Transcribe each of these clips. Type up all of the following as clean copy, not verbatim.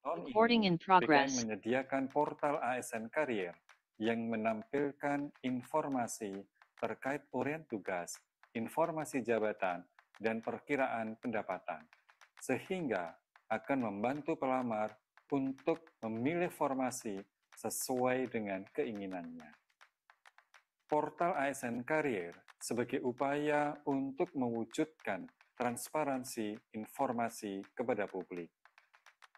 Tahun Recording ini, in BKN progress. menyediakan portal ASN Career yang menampilkan informasi terkait uraian tugas, informasi jabatan, dan perkiraan pendapatan, sehingga akan membantu pelamar untuk memilih formasi sesuai dengan keinginannya. Portal ASN Career sebagai upaya untuk mewujudkan transparansi informasi kepada publik.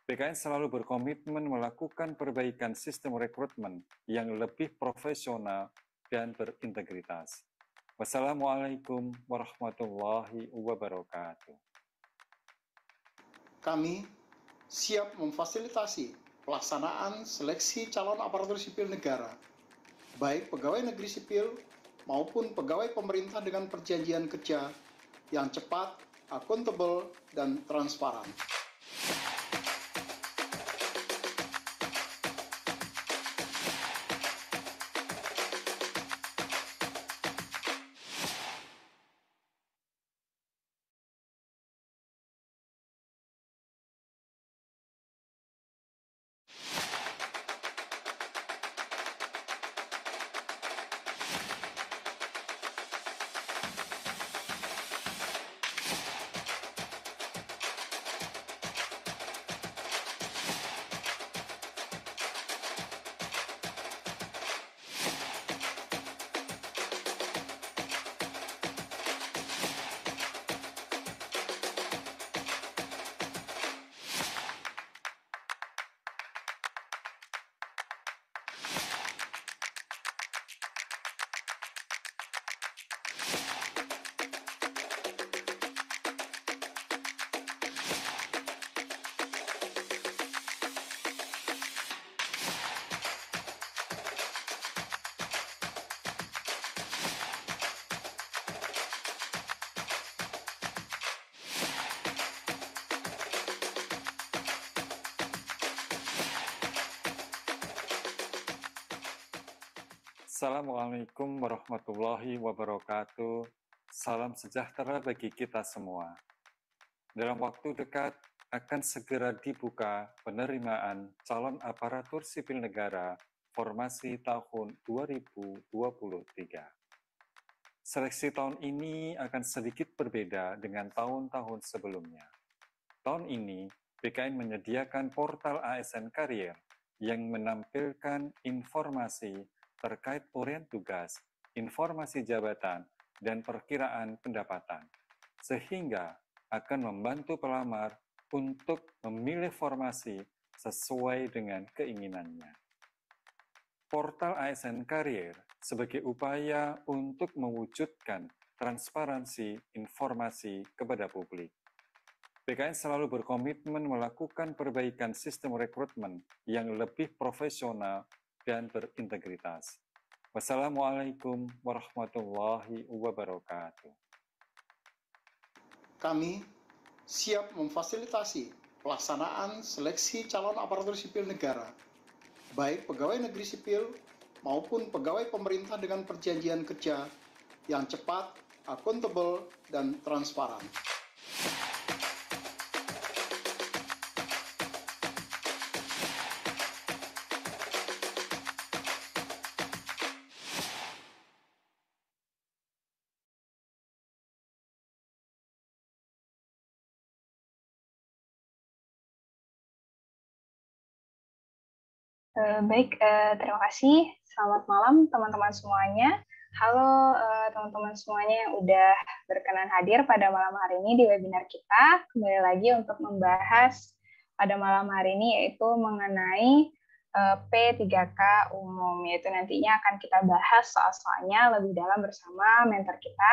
BKN selalu berkomitmen melakukan perbaikan sistem rekrutmen yang lebih profesional dan berintegritas. Wassalamualaikum warahmatullahi wabarakatuh. Kami siap memfasilitasi pelaksanaan seleksi calon aparatur sipil negara, baik pegawai negeri sipil maupun pegawai pemerintah dengan perjanjian kerja yang cepat, akuntabel, dan transparan. Assalamualaikum warahmatullahi wabarakatuh. Salam sejahtera bagi kita semua. Dalam waktu dekat akan segera dibuka penerimaan calon aparatur sipil negara formasi tahun 2023. Seleksi tahun ini akan sedikit berbeda dengan tahun-tahun sebelumnya. Tahun ini, BKN menyediakan portal ASN Career yang menampilkan informasi terkait uraian tugas, informasi jabatan, dan perkiraan pendapatan, sehingga akan membantu pelamar untuk memilih formasi sesuai dengan keinginannya. Portal ASN Career sebagai upaya untuk mewujudkan transparansi informasi kepada publik. BKN selalu berkomitmen melakukan perbaikan sistem rekrutmen yang lebih profesional dan berintegritas. Wassalamualaikum warahmatullahi wabarakatuh. Kami siap memfasilitasi pelaksanaan seleksi calon aparatur sipil negara, baik pegawai negeri sipil maupun pegawai pemerintah dengan perjanjian kerja yang cepat, akuntabel, dan transparan. Baik, terima kasih. Selamat malam teman-teman semuanya. Halo teman-teman semuanya yang udah berkenan hadir pada malam hari ini di webinar kita. Kembali lagi untuk membahas pada malam hari ini yaitu mengenai P3K umum, yaitu nantinya akan kita bahas soal-soalnya lebih dalam bersama mentor kita,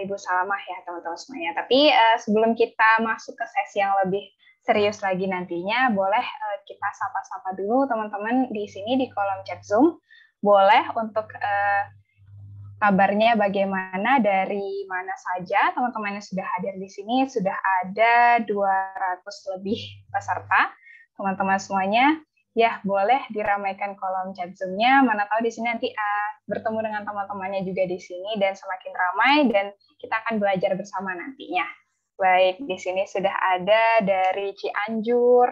Ibu Salamah ya teman-teman semuanya. Tapi sebelum kita masuk ke sesi yang lebih serius lagi nantinya, boleh kita sapa-sapa dulu teman-teman di sini di kolom chat Zoom. Boleh untuk kabarnya bagaimana, dari mana saja teman-teman yang sudah hadir di sini. Sudah ada 200 lebih peserta. Teman-teman semuanya, ya boleh diramaikan kolom chat Zoom-nya. Mana tahu di sini nanti bertemu dengan teman-temannya juga di sini dan semakin ramai dan kita akan belajar bersama nantinya. Baik, di sini sudah ada dari Cianjur,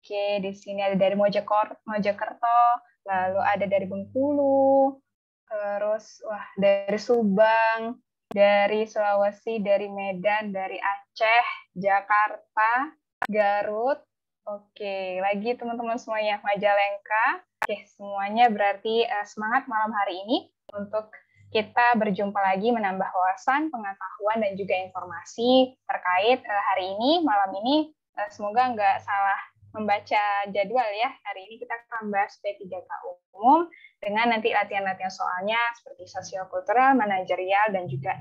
Oke, di sini ada dari Mojokerto, lalu ada dari Bengkulu, terus dari Subang, dari Sulawesi, dari Medan, dari Aceh, Jakarta, Garut. Oke, lagi teman-teman semuanya, Majalengka. Oke, semuanya berarti semangat malam hari ini untuk kita berjumpa lagi menambah wawasan, pengetahuan, dan juga informasi terkait hari ini, malam ini. Semoga nggak salah membaca jadwal ya. Hari ini kita akan bahas P3K umum dengan nanti latihan-latihan soalnya seperti sosiokultural, manajerial, dan juga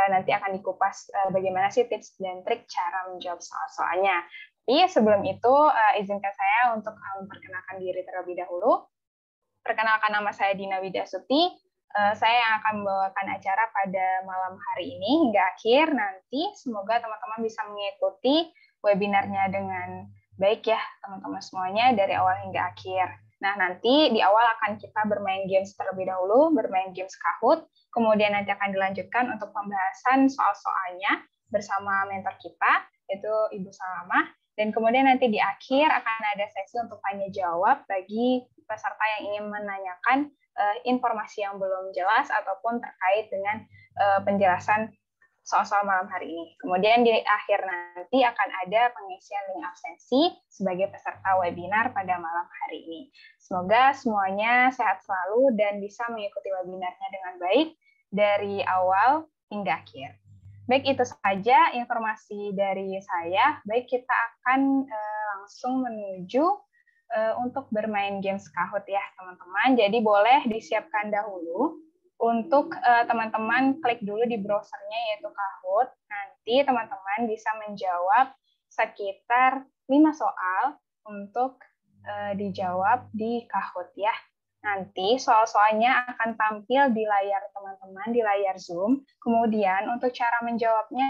nanti akan dikupas bagaimana sih tips dan trik cara menjawab soal-soalnya. Tapi sebelum itu, izinkan saya untuk memperkenalkan diri terlebih dahulu. Perkenalkan, nama saya Dina Widasuti. Saya yang akan membawakan acara pada malam hari ini hingga akhir nanti. Semoga teman-teman bisa mengikuti webinarnya dengan baik ya, teman-teman semuanya dari awal hingga akhir. Nah, nanti di awal akan kita bermain games terlebih dahulu, bermain games Kahoot, kemudian nanti akan dilanjutkan untuk pembahasan soal-soalnya bersama mentor kita, yaitu Ibu Salamah, dan kemudian nanti di akhir akan ada sesi untuk tanya-jawab bagi peserta yang ingin menanyakan informasi yang belum jelas ataupun terkait dengan penjelasan soal-soal malam hari ini. Kemudian di akhir nanti akan ada pengisian link absensi sebagai peserta webinar pada malam hari ini. Semoga semuanya sehat selalu dan bisa mengikuti webinarnya dengan baik dari awal hingga akhir. Baik, itu saja informasi dari saya. Baik, kita akan langsung menuju untuk bermain games Kahoot ya, teman-teman. Jadi boleh disiapkan dahulu. Untuk teman-teman klik dulu di browsernya yaitu Kahoot. Nanti teman-teman bisa menjawab sekitar 5 soal untuk dijawab di Kahoot ya. Nanti soal-soalnya akan tampil di layar teman-teman, di layar Zoom. Kemudian untuk cara menjawabnya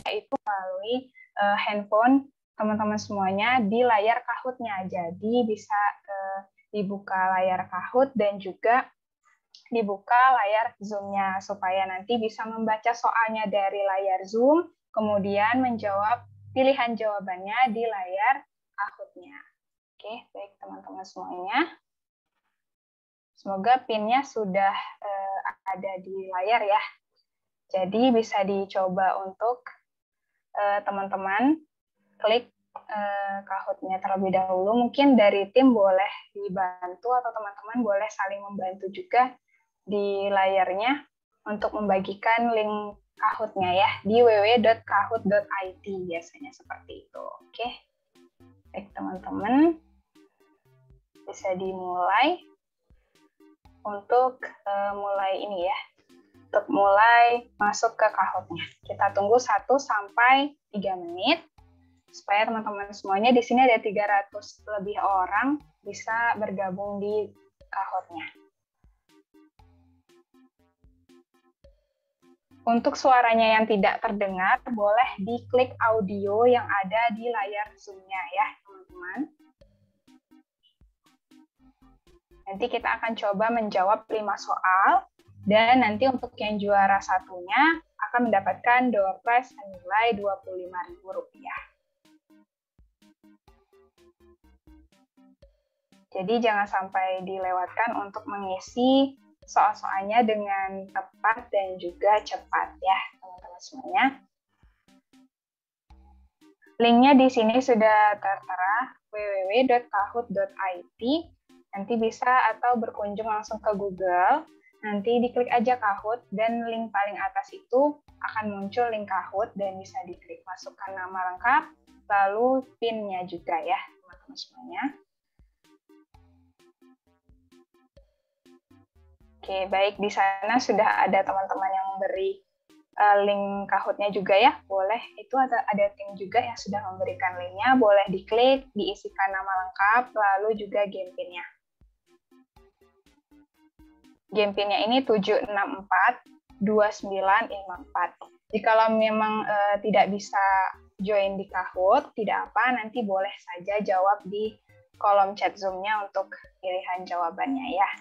yaitu melalui handphone teman-teman semuanya di layar Kahoot-nya. Jadi bisa dibuka layar Kahoot dan juga dibuka layar Zoom-nya supaya nanti bisa membaca soalnya dari layar Zoom, kemudian menjawab pilihan jawabannya di layar Kahoot-nya. Oke, baik teman-teman semuanya. Semoga PIN-nya sudah ada di layar ya. Jadi bisa dicoba untuk teman-teman klik Kahoot-nya terlebih dahulu. Mungkin dari tim boleh dibantu atau teman-teman boleh saling membantu juga di layarnya untuk membagikan link Kahoot-nya ya di www.kahoot.it biasanya seperti itu. Oke. Baik teman-teman, bisa dimulai untuk mulai ini ya. Untuk mulai masuk ke Kahoot-nya. Kita tunggu 1 sampai 3 menit supaya teman-teman semuanya di sini ada 300 lebih orang bisa bergabung di Kahoot-nya. Untuk suaranya yang tidak terdengar, boleh diklik audio yang ada di layar Zoom-nya ya, teman-teman. Nanti kita akan coba menjawab 5 soal, dan nanti untuk yang juara satunya akan mendapatkan door prize senilai Rp25.000. Jadi jangan sampai dilewatkan untuk mengisi soal-soalnya dengan tepat dan juga cepat ya, teman-teman semuanya. Linknya di sini sudah tertera www.kahoot.it. Nanti bisa atau berkunjung langsung ke Google. Nanti diklik aja Kahoot dan link paling atas itu akan muncul link Kahoot dan bisa diklik masukkan nama lengkap, lalu PIN-nya juga ya, teman-teman semuanya. Oke, baik, di sana sudah ada teman-teman yang memberi link Kahoot-nya juga ya, boleh. Itu ada tim juga yang sudah memberikan linknya, boleh diklik, diisikan nama lengkap, lalu juga game PIN-nya. Game PIN-nya ini 7642954. Jikalau memang tidak bisa join di Kahoot, tidak apa, nanti boleh saja jawab di kolom chat Zoom-nya untuk pilihan jawabannya ya.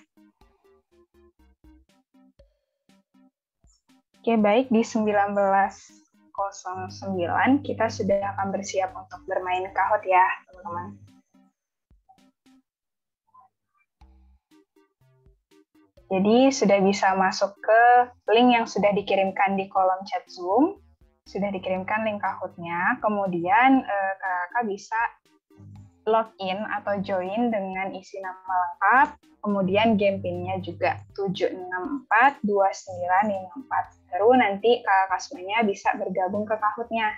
Oke, baik, di 19.09 kita sudah akan bersiap untuk bermain Kahoot ya, teman-teman. Jadi sudah bisa masuk ke link yang sudah dikirimkan di kolom chat Zoom, sudah dikirimkan link Kahoot-nya, kemudian kakak bisa login atau join dengan isi nama lengkap, kemudian game PIN-nya juga 7642954. Baru nanti kakak semuanya bisa bergabung ke Kahoot-nya.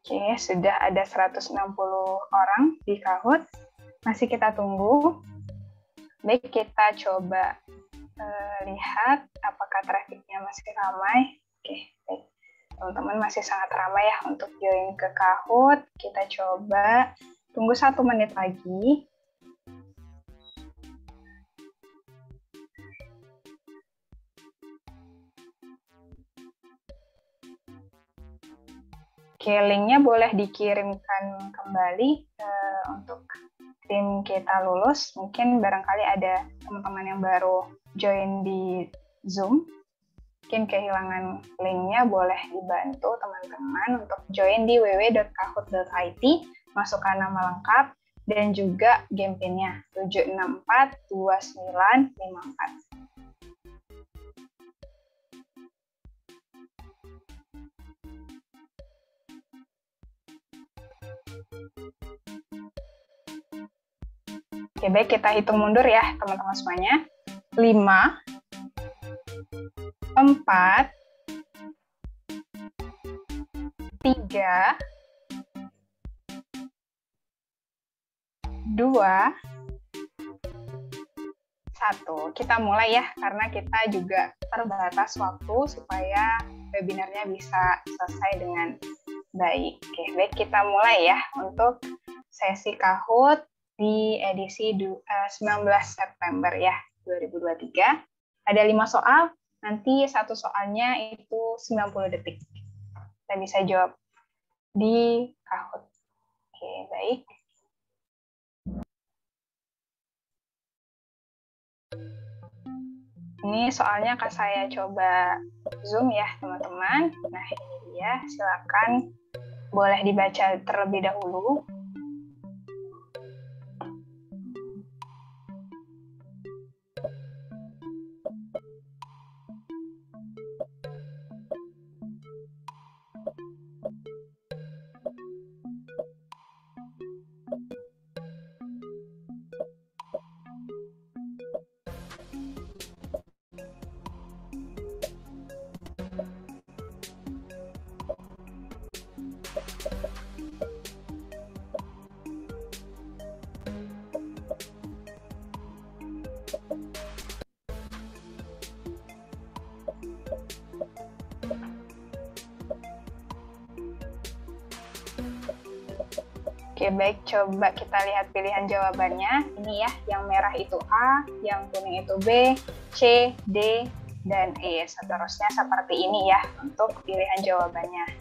Oke, sudah ada 160 orang di Kahoot. Masih kita tunggu. Baik, kita coba lihat apakah trafficnya masih ramai. Oke, baik. Teman-teman masih sangat ramai ya untuk join ke Kahoot. Kita coba tunggu 1 menit lagi. Oke, linknya boleh dikirimkan kembali untuk tim kita lulus. Mungkin barangkali ada teman-teman yang baru join di Zoom. Mungkin kehilangan linknya, boleh dibantu teman-teman untuk join di www.kahoot.it, masukkan nama lengkap, dan juga game PIN-nya 7642954. Oke, baik, kita hitung mundur ya teman-teman semuanya. 5, 4, 3, 2, 1. Kita mulai ya, karena kita juga terbatas waktu supaya webinarnya bisa selesai dengan baik. Oke, baik, kita mulai ya untuk sesi Kahoot di edisi 19 September ya, 2023. Ada 5 soal, nanti satu soalnya itu 90 detik. Kita bisa jawab di Kahoot. Oke, baik. Ini soalnya akan saya coba Zoom ya, teman-teman. Nah, ini dia. Silakan boleh dibaca terlebih dahulu. Oke, baik, coba kita lihat pilihan jawabannya. Ini ya, yang merah itu A, yang kuning itu B, C, D, dan E. Seterusnya seperti ini ya untuk pilihan jawabannya.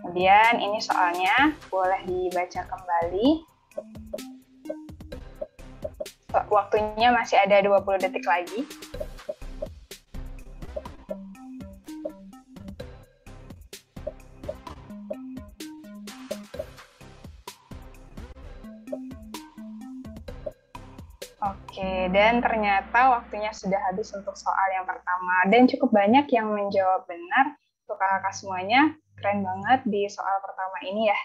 Kemudian ini soalnya boleh dibaca kembali. Waktunya masih ada 20 detik lagi. Oke, dan ternyata waktunya sudah habis untuk soal yang pertama. Dan cukup banyak yang menjawab benar. Untuk kakak semuanya, keren banget di soal pertama ini ya.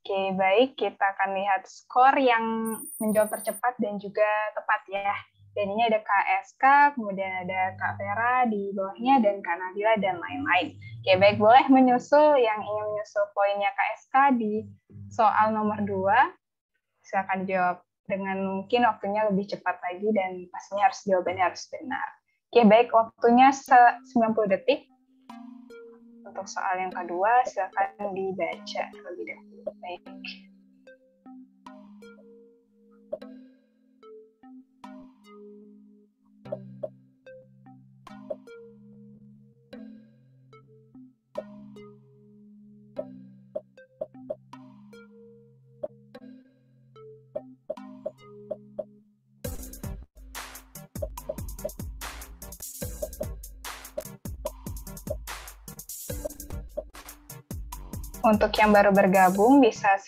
Oke, baik, kita akan lihat skor yang menjawab tercepat dan juga tepat ya. Dan ini ada Kak SK, kemudian ada Kak Vera di bawahnya, dan Kak Nabila, dan lain-lain. Oke, baik, boleh menyusul yang ingin menyusul poinnya Kak SK di soal nomor 2. Silakan dijawab dengan mungkin waktunya lebih cepat lagi, dan pastinya harus jawabannya harus benar. Oke, baik, waktunya 90 detik. Untuk soal yang kedua, silakan dibaca terlebih dahulu. Baik. Untuk yang baru bergabung bisa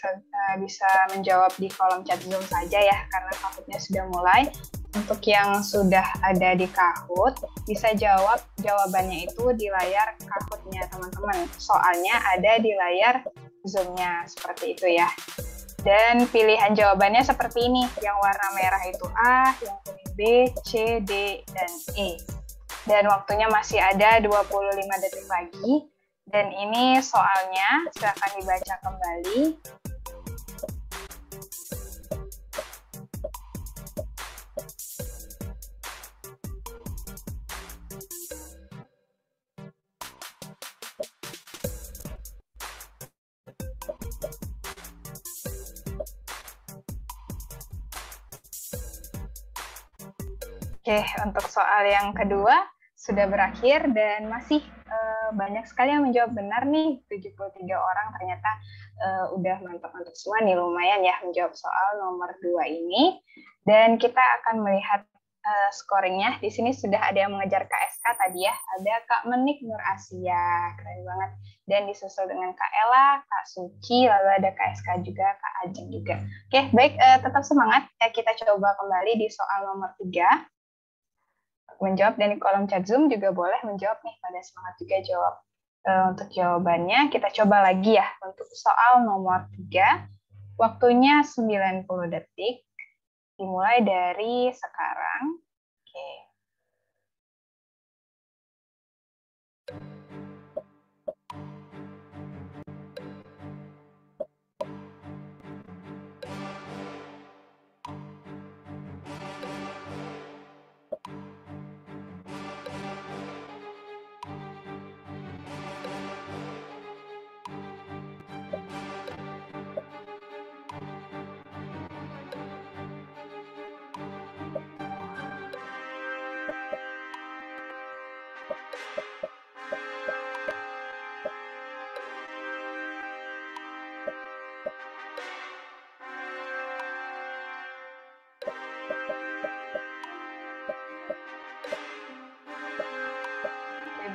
menjawab di kolom chat Zoom saja ya, karena Kahootnya sudah mulai. Untuk yang sudah ada di Kahoot, bisa jawab jawabannya itu di layar Kahootnya teman-teman. Soalnya ada di layar Zoom-nya, seperti itu ya. Dan pilihan jawabannya seperti ini, yang warna merah itu A, yang kuning B, C, D, dan E. Dan waktunya masih ada 25 detik lagi. Dan ini soalnya, silakan dibaca kembali. Oke, untuk soal yang kedua sudah berakhir dan masih banyak sekali yang menjawab benar nih, 73 orang ternyata udah mantap-mantap semua nih, lumayan ya menjawab soal nomor 2 ini. Dan kita akan melihat scoringnya. Di sini sudah ada yang mengejar KSK tadi ya, ada Kak Menik Nur Asia, keren banget. Dan disusul dengan Kak Ella, Kak Suci, lalu ada KSK juga, Kak Ajeng juga. Oke, baik, tetap semangat. Kita coba kembali di soal nomor 3. Menjawab, dan di kolom chat Zoom juga boleh menjawab nih, pada semangat juga jawab. Untuk jawabannya kita coba lagi ya. Untuk soal nomor 3, waktunya 90 detik, dimulai dari sekarang. Oke.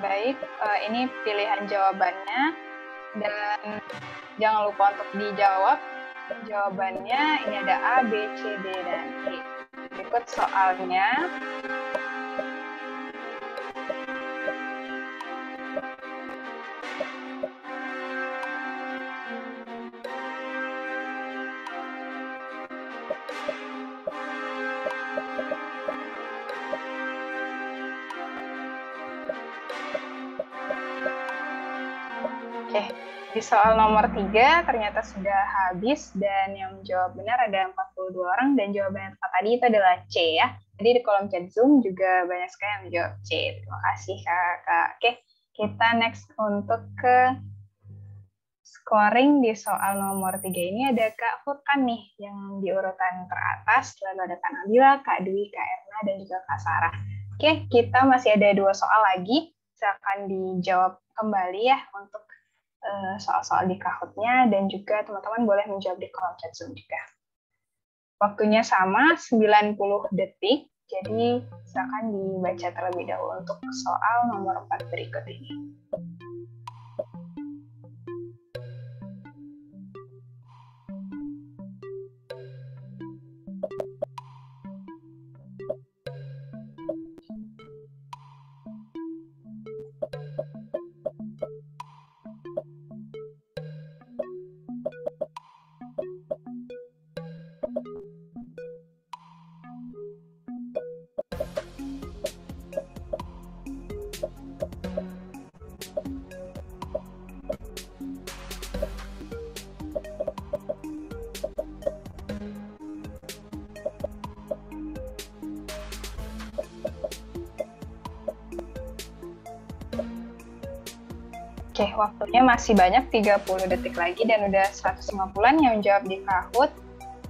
Baik, ini pilihan jawabannya, dan jangan lupa untuk dijawab. Jawabannya ini ada A, B, C, D, dan E. Berikut soalnya. Oke, di soal nomor 3 ternyata sudah habis, dan yang menjawab benar ada 42 orang, dan jawaban yang tepat tadi itu adalah C ya. Jadi di kolom chat Zoom juga banyak sekali yang menjawab C. Terima kasih Kakak. Oke, kita next untuk ke scoring di soal nomor 3 ini ada Kak Furkan nih yang di urutan teratas, lalu ada Kak Nabila, Kak Dwi, Kak Erna, dan juga Kak Sarah. Oke, kita masih ada 2 soal lagi. Silakan dijawab kembali ya untuk soal-soal di Kahoot-nya, dan juga teman-teman boleh menjawab di kolom chat Zoom juga. Waktunya sama, 90 detik, jadi silakan dibaca terlebih dahulu untuk soal nomor 4 berikut ini. Oke, waktunya masih banyak, 30 detik lagi, dan udah 150-an yang menjawab di Kahoot.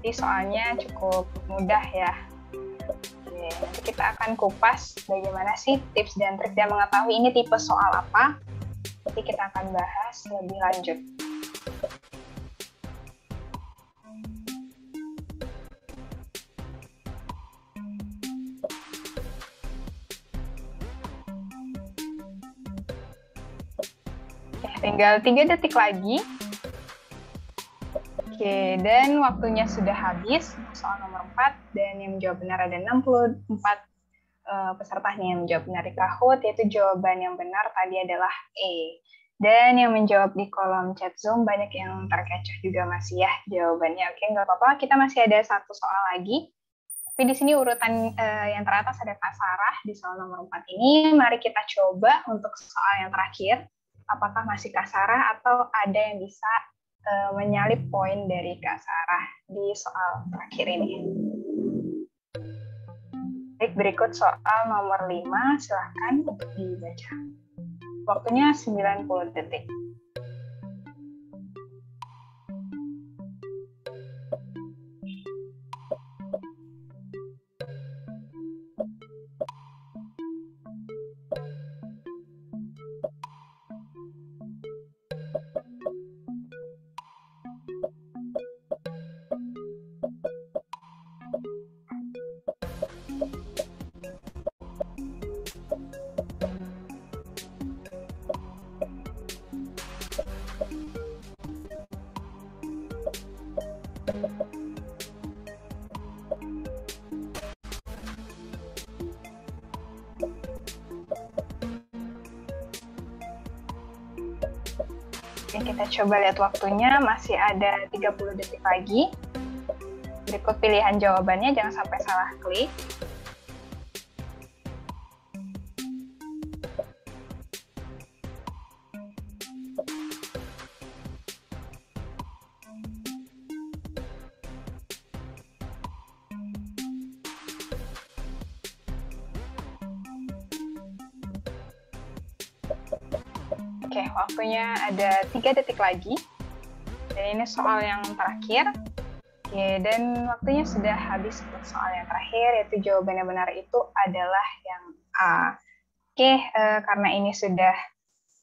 Jadi soalnya cukup mudah ya. Oke, nanti kita akan kupas bagaimana sih tips dan trik dan mengetahui ini tipe soal apa. Nanti kita akan bahas lebih lanjut. Tinggal 3 detik lagi. Oke, dan waktunya sudah habis untuk soal nomor 4, dan yang menjawab benar ada 64 peserta yang menjawab benar di Kahoot, yaitu jawaban yang benar tadi adalah E. Dan yang menjawab di kolom chat Zoom banyak yang terkecoh juga masih ya jawabannya. Oke, nggak apa-apa, kita masih ada satu soal lagi. Tapi di sini urutan yang teratas ada Kak Sarah di soal nomor 4 ini. Mari kita coba untuk soal yang terakhir. Apakah masih Kak Sarah atau ada yang bisa menyalip poin dari Kak Sarah di soal terakhir ini? Baik, berikut soal nomor 5, silahkan untuk dibaca. Waktunya 90 detik. Oke, kita coba lihat waktunya, masih ada 30 detik lagi. Berikut pilihan jawabannya, jangan sampai salah klik. Oke, waktunya ada 3 detik lagi. Dan ini soal yang terakhir. Oke, dan waktunya sudah habis untuk soal yang terakhir, yaitu jawaban yang benar itu adalah yang A. Oke, karena ini sudah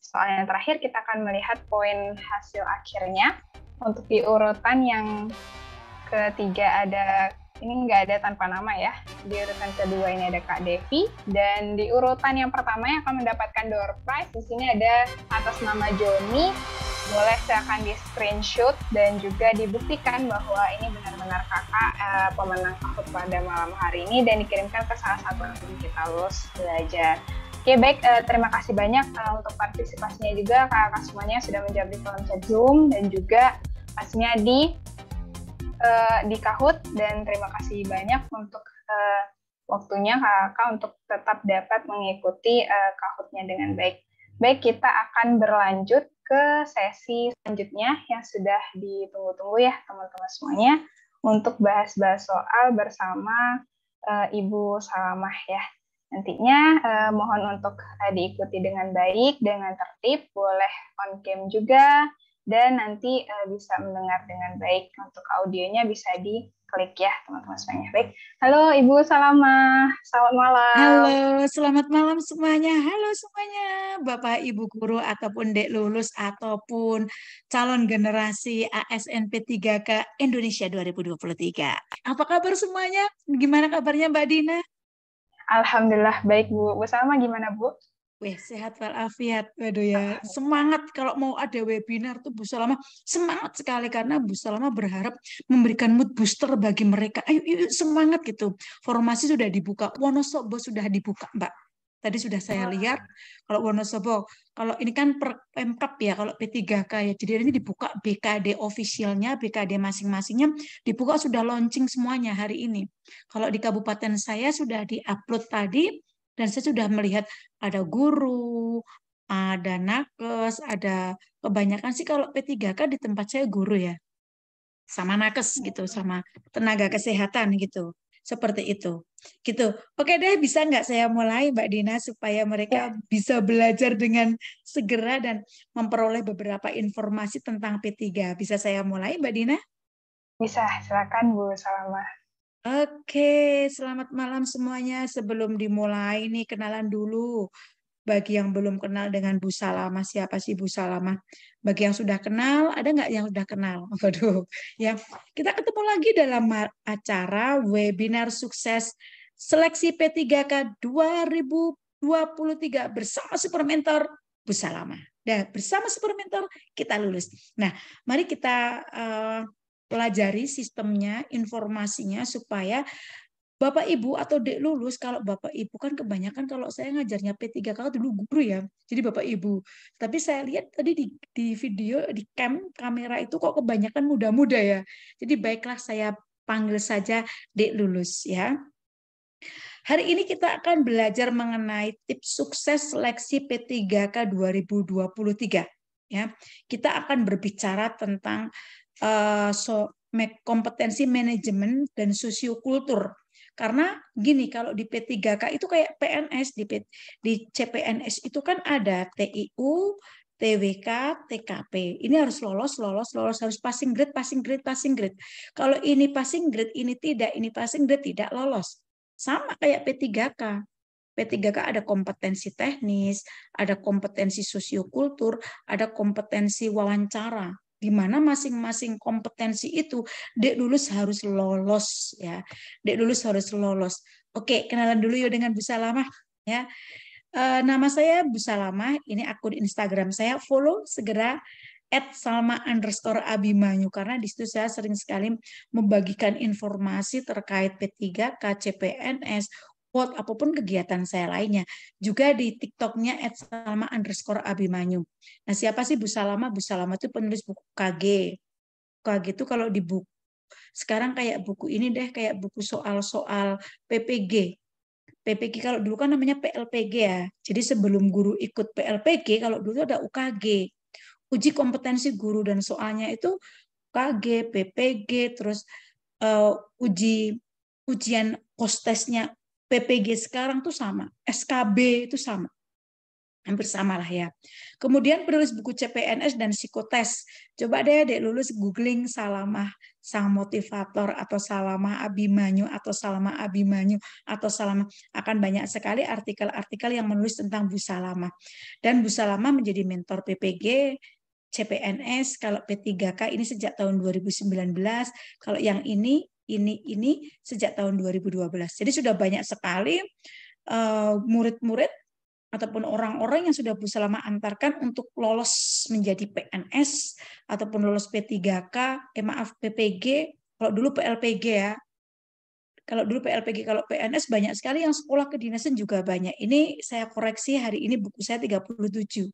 soal yang terakhir, kita akan melihat poin hasil akhirnya. Untuk di urutan yang ketiga ada, ini nggak ada tanpa nama ya. Di urutan kedua ini ada Kak Devi, dan di urutan yang pertama yang akan mendapatkan door prize di sini ada atas nama Joni. Boleh silakan di screenshot dan juga dibuktikan bahwa ini benar-benar kakak pemenang Kahoot pada malam hari ini dan dikirimkan ke salah satu akun kita Lulus Belajar. Oke, baik, terima kasih banyak untuk partisipasinya juga kakak semuanya sudah menjawab di kolom chat Zoom dan juga pastinya di Kahoot, dan terima kasih banyak untuk waktunya kakak untuk tetap dapat mengikuti Kahoot-nya dengan baik. Baik, kita akan berlanjut ke sesi selanjutnya yang sudah ditunggu-tunggu ya teman-teman semuanya untuk bahas-bahas soal bersama Ibu Salamah ya. Nantinya mohon untuk diikuti dengan baik, dengan tertib, boleh on cam juga, dan nanti bisa mendengar dengan baik. Untuk audionya bisa diklik ya teman-teman semuanya. Baik, halo Ibu Salamah, selamat malam. Halo, selamat malam semuanya. Halo semuanya, Bapak Ibu guru ataupun Dek Lulus ataupun calon generasi ASNP 3K Indonesia 2023. Apa kabar semuanya? Gimana kabarnya Mbak Dina? Alhamdulillah baik Bu. Bu Salma gimana Bu? Wih, sehat walafiat. Waduh ya, semangat kalau mau ada webinar tuh Bu Salama semangat sekali karena Bu Salama berharap memberikan mood booster bagi mereka. Ayo, semangat gitu. Formasi sudah dibuka, Wonosobo sudah dibuka, Mbak. Tadi sudah saya lihat kalau Wonosobo, kalau ini kan per Pemkab ya, kalau P3K ya. Jadi ini dibuka BKD officialnya, BKD masing-masingnya dibuka, sudah launching semuanya hari ini. Kalau di kabupaten saya sudah diupload tadi. Dan saya sudah melihat ada guru, ada nakes, ada kebanyakan sih kalau P3K di tempat saya guru ya. Sama nakes gitu, sama tenaga kesehatan gitu. Seperti itu. Gitu. Oke deh, bisa nggak saya mulai Mbak Dina supaya mereka bisa belajar dengan segera dan memperoleh beberapa informasi tentang P3. Bisa saya mulai Mbak Dina? Bisa, silakan Bu Salamah. Oke, selamat malam semuanya. Sebelum dimulai nih kenalan dulu. Bagi yang belum kenal dengan Bu Salamah, siapa sih Bu Salamah? Bagi yang sudah kenal, ada nggak yang sudah kenal? Waduh, ya. Kita ketemu lagi dalam acara webinar sukses seleksi P3K 2023 bersama Super Mentor Bu Salamah. Dan bersama Super Mentor kita lulus. Nah, mari kita pelajari sistemnya, informasinya supaya Bapak Ibu atau Dek lulus, kalau Bapak Ibu kan kebanyakan kalau saya ngajarnya P3K dulu guru ya, jadi Bapak Ibu. Tapi saya lihat tadi di video, di kamera itu kok kebanyakan muda-muda ya. Jadi baiklah saya panggil saja Dek lulus ya. Hari ini kita akan belajar mengenai tips sukses seleksi P3K 2023. Ya, kita akan berbicara tentang kompetensi manajemen dan sosiokultur. Karena gini, kalau di P3K itu kayak PNS, di CPNS itu kan ada TIU, TWK, TKP. Ini harus lolos, harus passing grade. Kalau ini passing grade, ini tidak, ini passing grade, tidak lolos. Sama kayak P3K. P3K ada kompetensi teknis, ada kompetensi sosiokultur, ada kompetensi wawancara. Di mana masing-masing kompetensi itu Dek lulus harus lolos ya. Dek lulus harus lolos. Oke, kenalan dulu yuk dengan Bu Salamah ya. Nama saya Bu Salamah, ini akun Instagram saya, follow segera @salma_abimanyu karena di situ saya sering sekali membagikan informasi terkait P3K, CPNS, quote apapun kegiatan saya lainnya. Juga di TikToknya @salma_abimanyu. Nah, siapa sih Bu Salamah? Bu Salamah itu penulis buku KG. KG itu kalau di buku sekarang kayak buku ini deh, kayak buku soal-soal PPG. PPG kalau dulu kan namanya PLPG ya. Jadi sebelum guru ikut PLPG, kalau dulu ada UKG. Uji kompetensi guru dan soalnya itu UKG, PPG, terus ujian kostesnya PPG sekarang tuh sama, SKB itu sama. Hampir sama lah ya. Kemudian penulis buku CPNS dan psikotes. Coba deh Dek lulus googling Salamah sang motivator atau Salamah Abimanyu atau Salamah Abimanyu atau Salamah, akan banyak sekali artikel-artikel yang menulis tentang Bu Salamah. Dan Bu Salamah menjadi mentor PPG, CPNS, kalau P3K ini sejak tahun 2019, kalau yang ini sejak tahun 2012. Jadi sudah banyak sekali murid-murid ataupun orang-orang yang sudah Bu Salamah antarkan untuk lolos menjadi PNS ataupun lolos P3K, PPG, kalau dulu PLPG ya. Kalau dulu PLPG, kalau PNS banyak sekali yang sekolah kedinasan juga banyak. Ini saya koreksi, hari ini buku saya 37.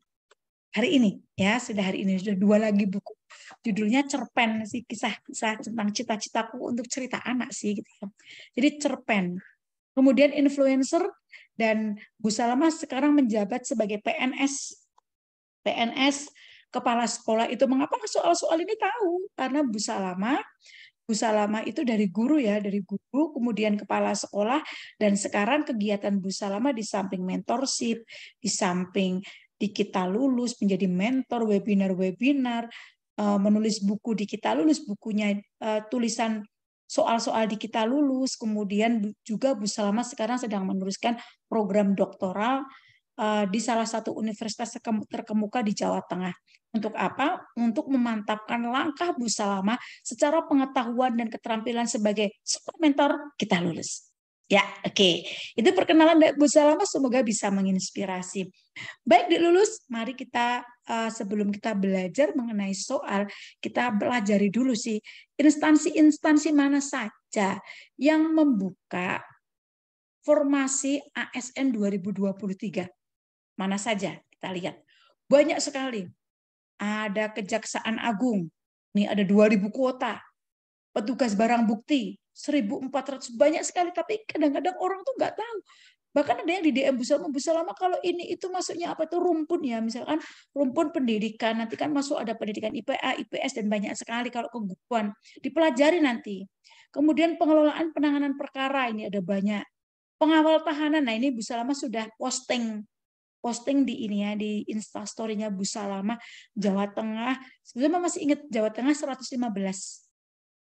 Hari ini ya, sudah hari ini sudah 2 lagi buku. Judulnya Cerpen sih, kisah-kisah tentang cita-citaku untuk cerita anak sih gitu ya. Jadi cerpen. Kemudian influencer, dan Bu Salamah sekarang menjabat sebagai PNS kepala sekolah. Itu mengapa soal-soal ini tahu? Karena Bu Salamah itu dari guru ya, dari guru, kemudian kepala sekolah, dan sekarang kegiatan Bu Salamah di samping mentorship, di samping di Kita Lulus menjadi mentor, webinar, menulis buku di Kita Lulus, bukunya tulisan soal-soal di Kita Lulus, kemudian juga Bu Salamah sekarang sedang menuliskan program doktoral di salah satu universitas terkemuka di Jawa Tengah. Untuk apa? Untuk memantapkan langkah Bu Salamah secara pengetahuan dan keterampilan sebagai super mentor Kita Lulus. Ya, oke. Itu perkenalan dari Bu Salamah, semoga bisa menginspirasi. Baik, Dek Lulus, mari kita sebelum kita belajar mengenai soal, kita pelajari dulu sih instansi-instansi mana saja yang membuka formasi ASN 2023. Mana saja, kita lihat. Banyak sekali. Ada Kejaksaan Agung, ini ada 2.000 kuota. Petugas barang bukti 1.400, banyak sekali, tapi kadang-kadang orang tuh nggak tahu. Bahkan ada yang di DM Bu Salamah, kalau ini itu masuknya apa itu rumpun ya, misalkan rumpun pendidikan, nanti kan masuk ada pendidikan IPA, IPS, dan banyak sekali kalau keguguran. Dipelajari nanti. Kemudian pengelolaan penanganan perkara, ini ada banyak. Pengawal tahanan, nah ini Bu Salamah sudah posting di ini ya, di Instastory-nya Bu Salamah, Jawa Tengah. Sebenarnya masih ingat Jawa Tengah 115.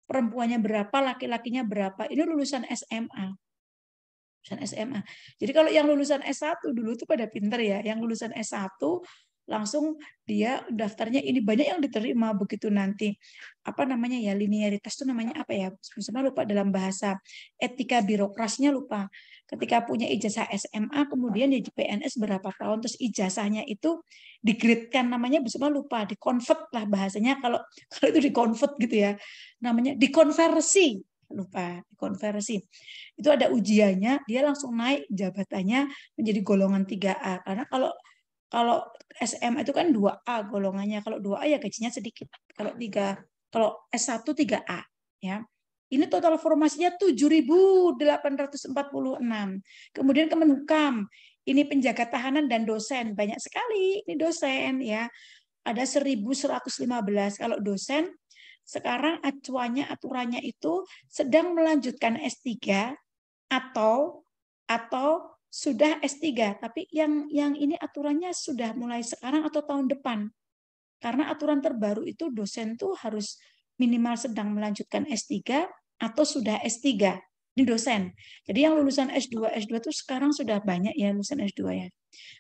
Perempuannya berapa, laki-lakinya berapa. Ini lulusan SMA. Jadi kalau yang lulusan S1 dulu tuh pada pinter ya. Yang lulusan S1 langsung dia daftarnya ini, banyak yang diterima. Begitu nanti apa namanya ya, linearitas itu namanya apa ya? Sebenarnya lupa dalam bahasa etika birokrasinya, lupa. Ketika punya ijazah SMA, kemudian jadi PNS berapa tahun, terus ijazahnya itu di-grade-kan, namanya bersama lupa, di-convert lah bahasanya, kalau itu di-convert gitu ya, namanya dikonversi, lupa, dikonversi. Itu ada ujiannya, dia langsung naik jabatannya menjadi golongan 3A. Karena kalau SMA itu kan 2A golongannya, kalau 2A ya gajinya sedikit. Kalau S1 3A ya. Ini total formasinya 7.846. Kemudian Kemenhukam, ini penjaga tahanan dan dosen, banyak sekali ini dosen ya. Ada 1.115. Kalau dosen sekarang aturannya itu sedang melanjutkan S3 atau sudah S3, tapi yang ini aturannya sudah mulai sekarang atau tahun depan. Karena aturan terbaru itu dosen tuh harus minimal sedang melanjutkan S3 atau sudah S3. Ini dosen. Jadi yang lulusan S2 tuh sekarang sudah banyak ya lulusan S2 ya.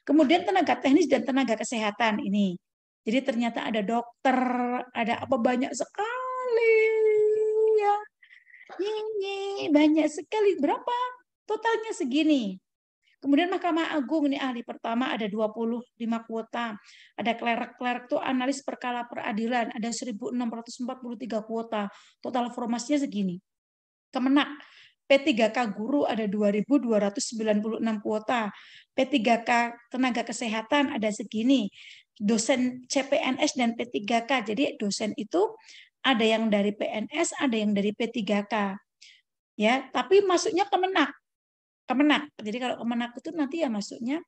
Kemudian tenaga teknis dan tenaga kesehatan ini. Jadi ternyata ada dokter, ada apa banyak sekali ya. Ini banyak sekali. Berapa? Totalnya segini. Kemudian Mahkamah Agung ini ahli pertama ada 25 kuota. Ada klerk tuh analis perkara peradilan ada 1.643 kuota. Total formasinya segini. Kemenak P3K guru ada 2.296 kuota. P3K tenaga kesehatan ada segini. Dosen CPNS dan P3K. Jadi dosen itu ada yang dari PNS, ada yang dari P3K. Ya, tapi masuknya Kemenak. Jadi kalau Kemenak itu nanti ya masuknya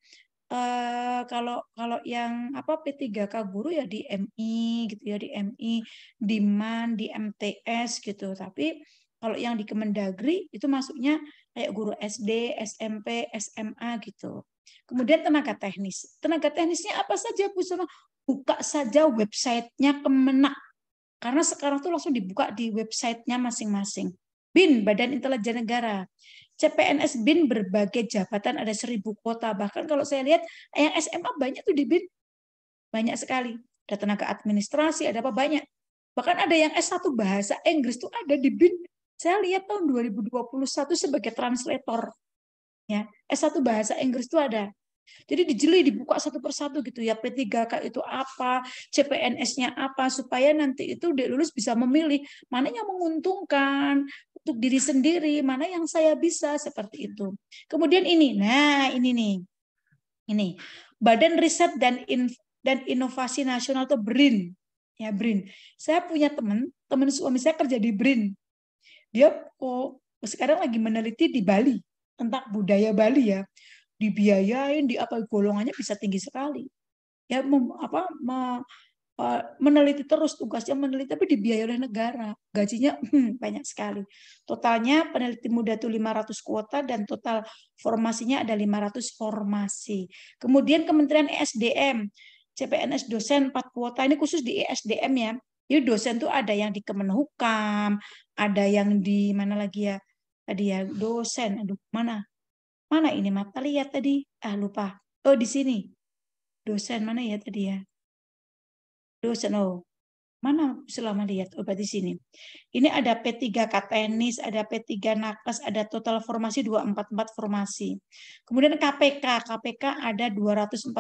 kalau yang P3K guru ya di MI gitu ya, di MI, di MAN, di MTS gitu. Tapi kalau yang di Kemendagri itu masuknya kayak guru SD, SMP, SMA gitu. Kemudian tenaga teknis. Tenaga teknisnya apa saja Bu Sona? Buka saja websitenya Kemenak. Karena sekarang tuh langsung dibuka di websitenya masing-masing. BIN, Badan Intelijen Negara. CPNS BIN berbagai jabatan ada 1.000 kuota. Bahkan kalau saya lihat yang SMA banyak tuh di BIN. Banyak sekali. Ada tenaga administrasi, ada apa banyak. Bahkan ada yang S1 bahasa Inggris tuh ada di BIN. Saya lihat tahun 2021 sebagai translator. Ya, S1 bahasa Inggris tuh ada. Jadi dijeli, dibuka satu persatu gitu ya, P3K itu apa, CPNS-nya apa, supaya nanti itu dia lulus bisa memilih mana yang menguntungkan untuk diri sendiri, mana yang saya bisa, seperti itu. Kemudian ini, nah ini nih, ini Badan Riset dan Inovasi Nasional atau BRIN, ya BRIN. Saya punya teman suami saya kerja di BRIN. Dia sekarang lagi meneliti di Bali tentang budaya Bali ya. Dibiayain, di apa golongannya bisa tinggi sekali. Ya meneliti terus, tugasnya meneliti tapi dibiayai oleh negara. Gajinya banyak sekali. Totalnya peneliti muda itu 500 kuota dan total formasinya ada 500 formasi. Kemudian Kementerian ESDM, CPNS dosen 4 kuota, ini khusus di ESDM ya. Jadi dosen tuh ada yang di Kemenhukam, ada yang di mana lagi ya? Tadi ya dosen, aduh mana ini mata lihat tadi? Lupa. Oh di sini. Dosen mana ya tadi ya? Dosen mana selama lihat? Oh di sini. Ini ada P3K tenis, ada P3 nakes, ada total formasi 244 formasi. Kemudian KPK ada 214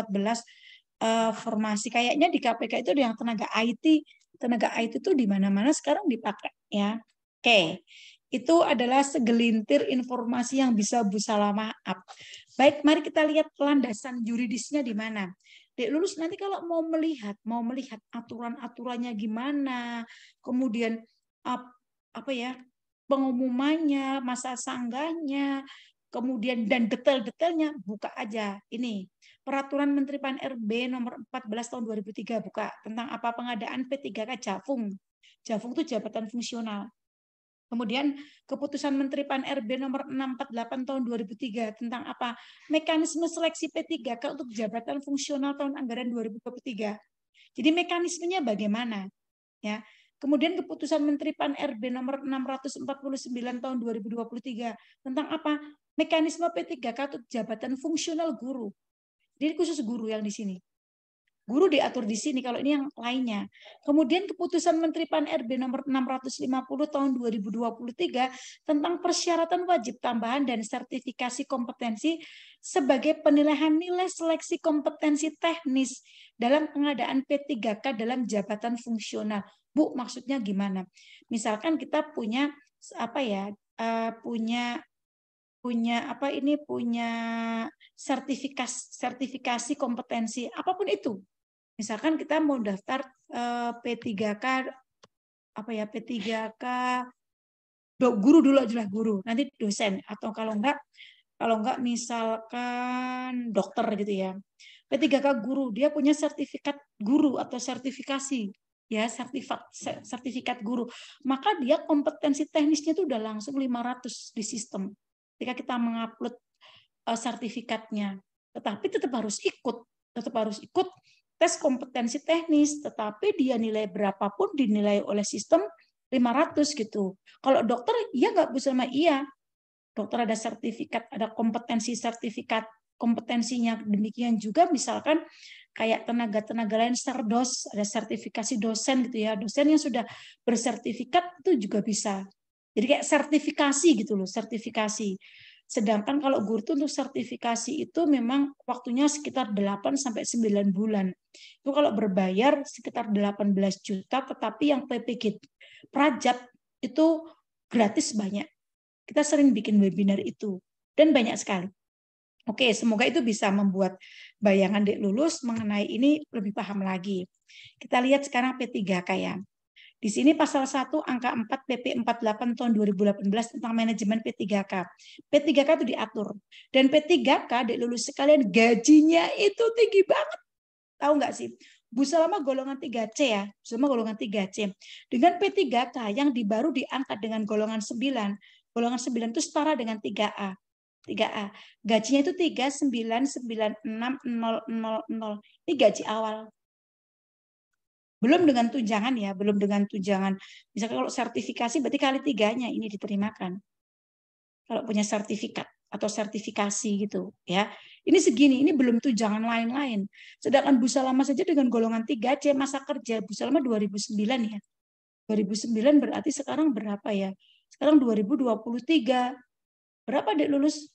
formasi. Kayaknya di KPK itu yang tenaga IT. Tenaga IT itu di mana-mana sekarang dipakai ya. Oke. Itu adalah segelintir informasi yang bisa Bu Salamah up. Baik, mari kita lihat landasan yuridisnya di mana. Dek lulus nanti kalau mau melihat aturan-aturannya gimana, kemudian pengumumannya, masa sanggahnya, kemudian dan detail-detailnya buka aja ini. Peraturan Menteri Pan-RB nomor 14 tahun 2003 buka tentang apa pengadaan P3K Jafung. Jafung itu jabatan fungsional. Kemudian keputusan Menteri Pan-RB nomor 648 tahun 2003 tentang apa? Mekanisme seleksi P3K untuk jabatan fungsional tahun anggaran 2023. Jadi mekanismenya bagaimana? Ya. Kemudian keputusan Menteri Pan-RB nomor 649 tahun 2023 tentang apa? Mekanisme P3K untuk jabatan fungsional guru. Jadi khusus guru yang di sini. Guru diatur di sini, kalau ini yang lainnya. Kemudian keputusan Menteri Pan-RB nomor 650 tahun 2023 tentang persyaratan wajib tambahan dan sertifikasi kompetensi sebagai penilaian nilai seleksi kompetensi teknis dalam pengadaan P3K dalam jabatan fungsional. Bu, maksudnya gimana? Misalkan kita punya sertifikasi kompetensi apapun itu. Misalkan kita mau daftar P3K guru dulu aja lah, guru, nanti dosen, atau kalau enggak misalkan dokter gitu ya. P3K guru, dia punya sertifikat guru atau sertifikasi ya, sertifikat guru. Maka dia kompetensi teknisnya itu udah langsung 500 di sistem. Ketika kita mengupload sertifikatnya, tetapi tetap harus ikut tes kompetensi teknis, tetapi dia nilai berapapun dinilai oleh sistem 500 gitu. Kalau dokter, iya nggak bisa sama iya. Dokter ada sertifikat, ada sertifikat kompetensinya. Demikian juga misalkan kayak tenaga lain serdos, ada sertifikasi dosen gitu ya. Dosen yang sudah bersertifikat itu juga bisa. Jadi kayak sertifikasi gitu loh, sertifikasi. Sedangkan kalau guru itu untuk sertifikasi itu memang waktunya sekitar 8-9 bulan. Itu kalau berbayar sekitar 18 juta, tetapi yang PPG Prajab itu gratis banyak. Kita sering bikin webinar itu, dan banyak sekali. Oke, semoga itu bisa membuat bayangan Dek Lulus mengenai ini lebih paham lagi. Kita lihat sekarang P3K ya. Di sini pasal 1 angka 4 PP 48 tahun 2018 tentang manajemen P3K. P3K itu diatur. Dan P3K, Dek Lulus sekalian, gajinya itu tinggi banget. Tahu nggak sih? Bu Salama golongan 3C ya. Bu Salama golongan 3C. Dengan P3K yang baru diangkat dengan golongan 9. Golongan 9 itu setara dengan 3A. 3A. Gajinya itu 3996000. Ini gaji awal. Belum dengan tunjangan ya, belum dengan tunjangan. Misalkan kalau sertifikasi berarti kali 3-nya ini diterimakan. Kalau punya sertifikat atau sertifikasi gitu ya. Ini segini, ini belum tunjangan lain-lain. Sedangkan Bu Salama saja dengan golongan 3C masa kerja Bu Salama 2009 ya. 2009 berarti sekarang berapa ya? Sekarang 2023. Berapa Dek Lulus?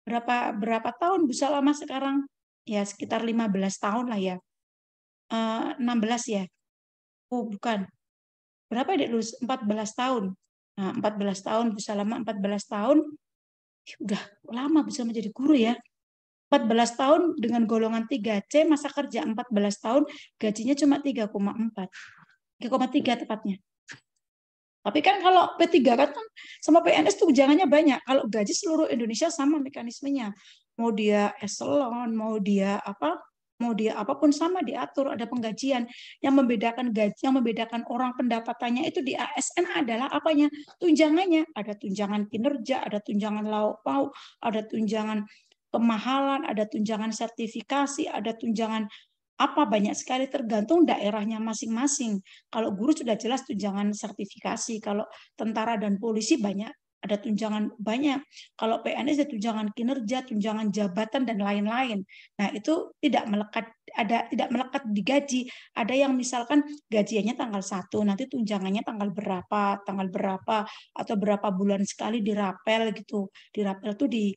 Berapa tahun Bu Salama sekarang? Ya sekitar 15 tahun lah ya. 16 ya. Oh, bukan. Berapa Dek Lulus? 14 tahun. Nah, 14 tahun Bu Salama 14 tahun. Udah lama bisa menjadi guru ya. 14 tahun dengan golongan 3C, masa kerja 14 tahun, gajinya cuma 3,4. 3,3 tepatnya. Tapi kan kalau P3K kan sama PNS tunjangannya banyak. Kalau gaji seluruh Indonesia sama mekanismenya. Mau dia eselon, mau dia apapun sama diatur, ada penggajian. Yang membedakan gaji, yang membedakan orang pendapatannya itu di ASN adalah apanya? Tunjangannya. Ada tunjangan kinerja, ada tunjangan lauk pauk, ada tunjangan kemahalan, ada tunjangan sertifikasi, ada tunjangan banyak sekali tergantung daerahnya masing-masing. Kalau guru sudah jelas tunjangan sertifikasi, kalau tentara dan polisi banyak ada tunjangan banyak. Kalau PNS ada tunjangan kinerja, tunjangan jabatan dan lain-lain. Nah, itu tidak melekat di gaji. Ada yang misalkan gajiannya tanggal 1, nanti tunjangannya tanggal berapa atau berapa bulan sekali dirapel gitu. Dirapel tuh di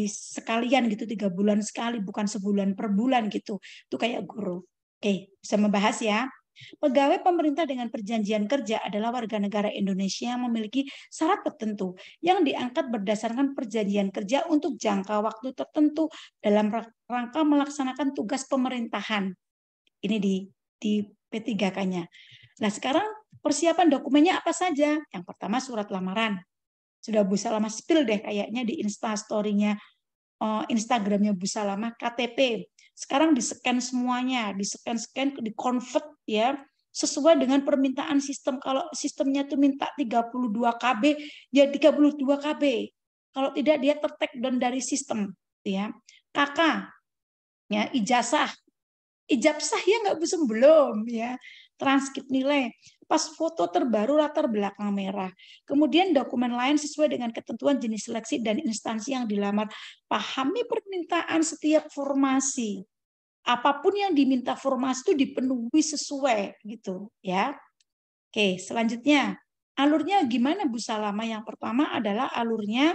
sekalian gitu, 3 bulan sekali, bukan sebulan per bulan gitu. Itu kayak guru. Oke, bisa membahas ya. Pegawai pemerintah dengan perjanjian kerja adalah warga negara Indonesia yang memiliki syarat tertentu yang diangkat berdasarkan perjanjian kerja untuk jangka waktu tertentu dalam rangka melaksanakan tugas pemerintahan. Ini di P3K-nya. Nah, sekarang persiapan dokumennya apa saja? Yang pertama surat lamaran. Sudah Bu Salama spill deh kayaknya di Instastory-nya, Instagramnya Bu Salama, KTP. Sekarang di-scan semuanya, di-scan, di-convert ya, sesuai dengan permintaan sistem. Kalau sistemnya itu minta 32 KB, ya 32 KB. Kalau tidak dia ter-take down dari sistem. Ya. KK, ya, ijazah ya nggak bisa belum ya. Transkrip nilai, pas foto terbaru latar belakang merah. Kemudian dokumen lain sesuai dengan ketentuan jenis seleksi dan instansi yang dilamar. Pahami permintaan setiap formasi. apapun yang diminta formasi itu dipenuhi sesuai gitu ya. Oke, selanjutnya alurnya gimana Bu Salama? Yang pertama adalah alurnya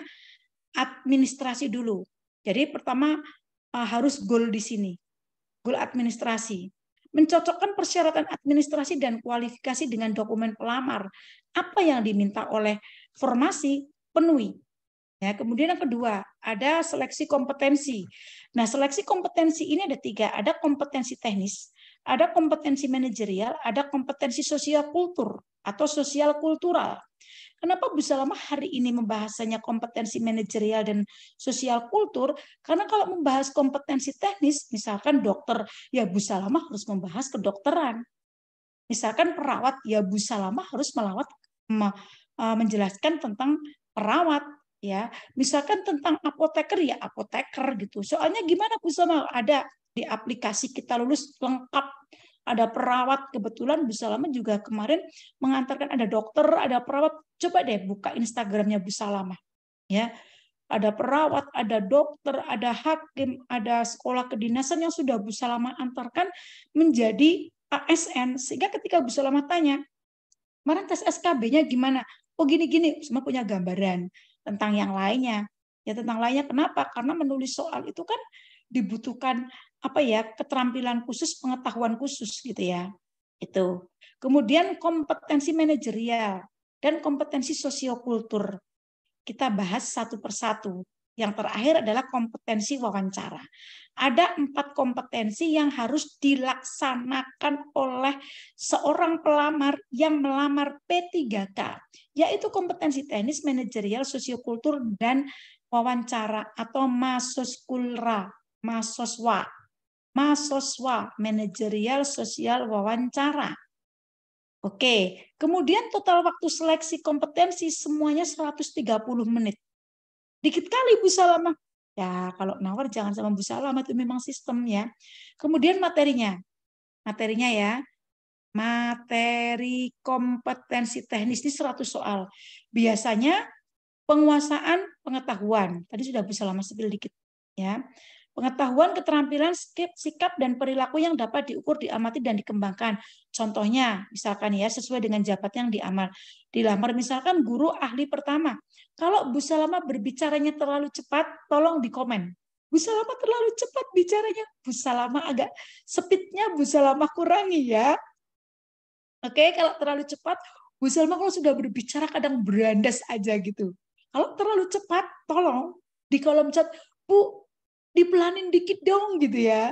administrasi dulu. Jadi pertama harus goal di sini. Goal administrasi. Mencocokkan persyaratan administrasi dan kualifikasi dengan dokumen pelamar. Apa yang diminta oleh formasi penuhi. Ya, kemudian yang kedua, ada seleksi kompetensi. Nah, seleksi kompetensi ini ada 3. Ada kompetensi teknis, ada kompetensi manajerial, ada kompetensi sosial kultur atau sosial kultural. Kenapa Bu Salama hari ini membahasanya kompetensi manajerial dan sosial kultur? Karena kalau membahas kompetensi teknis, misalkan dokter, ya Bu Salama harus membahas kedokteran. Misalkan perawat, ya Bu Salama harus menjelaskan tentang perawat. Ya, misalkan tentang apoteker ya apoteker gitu. Soalnya gimana Bu Salama? Ada di aplikasi Kita Lulus lengkap. Ada perawat, kebetulan Bu Salama juga kemarin mengantarkan ada dokter, ada perawat. Coba deh buka Instagramnya Bu Salama. Ya, ada perawat, ada dokter, ada hakim, ada sekolah kedinasan yang sudah Bu Salama antarkan menjadi ASN. Sehingga ketika Bu Salama tanya, kemarin tes SKB-nya gimana? Oh gini-gini, semua punya gambaran tentang yang lainnya. Ya tentang lainnya kenapa? Karena menulis soal itu kan dibutuhkan keterampilan khusus, pengetahuan khusus gitu ya. Itu. Kemudian kompetensi manajerial dan kompetensi sosiokultur. Kita bahas satu persatu. Yang terakhir adalah kompetensi wawancara. Ada 4 kompetensi yang harus dilaksanakan oleh seorang pelamar yang melamar P3K, yaitu kompetensi teknis, manajerial, sosiokultur, dan wawancara atau masoskulra, masoswa, manajerial, sosial, wawancara. Oke, kemudian total waktu seleksi kompetensi semuanya 130 menit. Dikit kali Bu Salama. Ya, kalau nawar jangan sama Bu Salama, itu memang sistem ya. Kemudian materinya. Materinya ya. Materi kompetensi teknis ini 100 soal. Biasanya penguasaan pengetahuan. Tadi sudah Bu Salama spill dikit ya. Pengetahuan, keterampilan, sikap, dan perilaku yang dapat diukur, diamati, dan dikembangkan. Contohnya, misalkan ya, sesuai dengan jabat yang dilamar. Misalkan guru ahli pertama. Kalau Bu Salama berbicaranya terlalu cepat, tolong dikomen. Bu Salama terlalu cepat bicaranya. Bu Salama agak speednya Bu Salama kurangi ya. Oke, kalau terlalu cepat, Bu Salama kalau sudah berbicara kadang berandas aja gitu. Kalau terlalu cepat, tolong di kolom chat, Bu, dipelanin dikit dong gitu ya.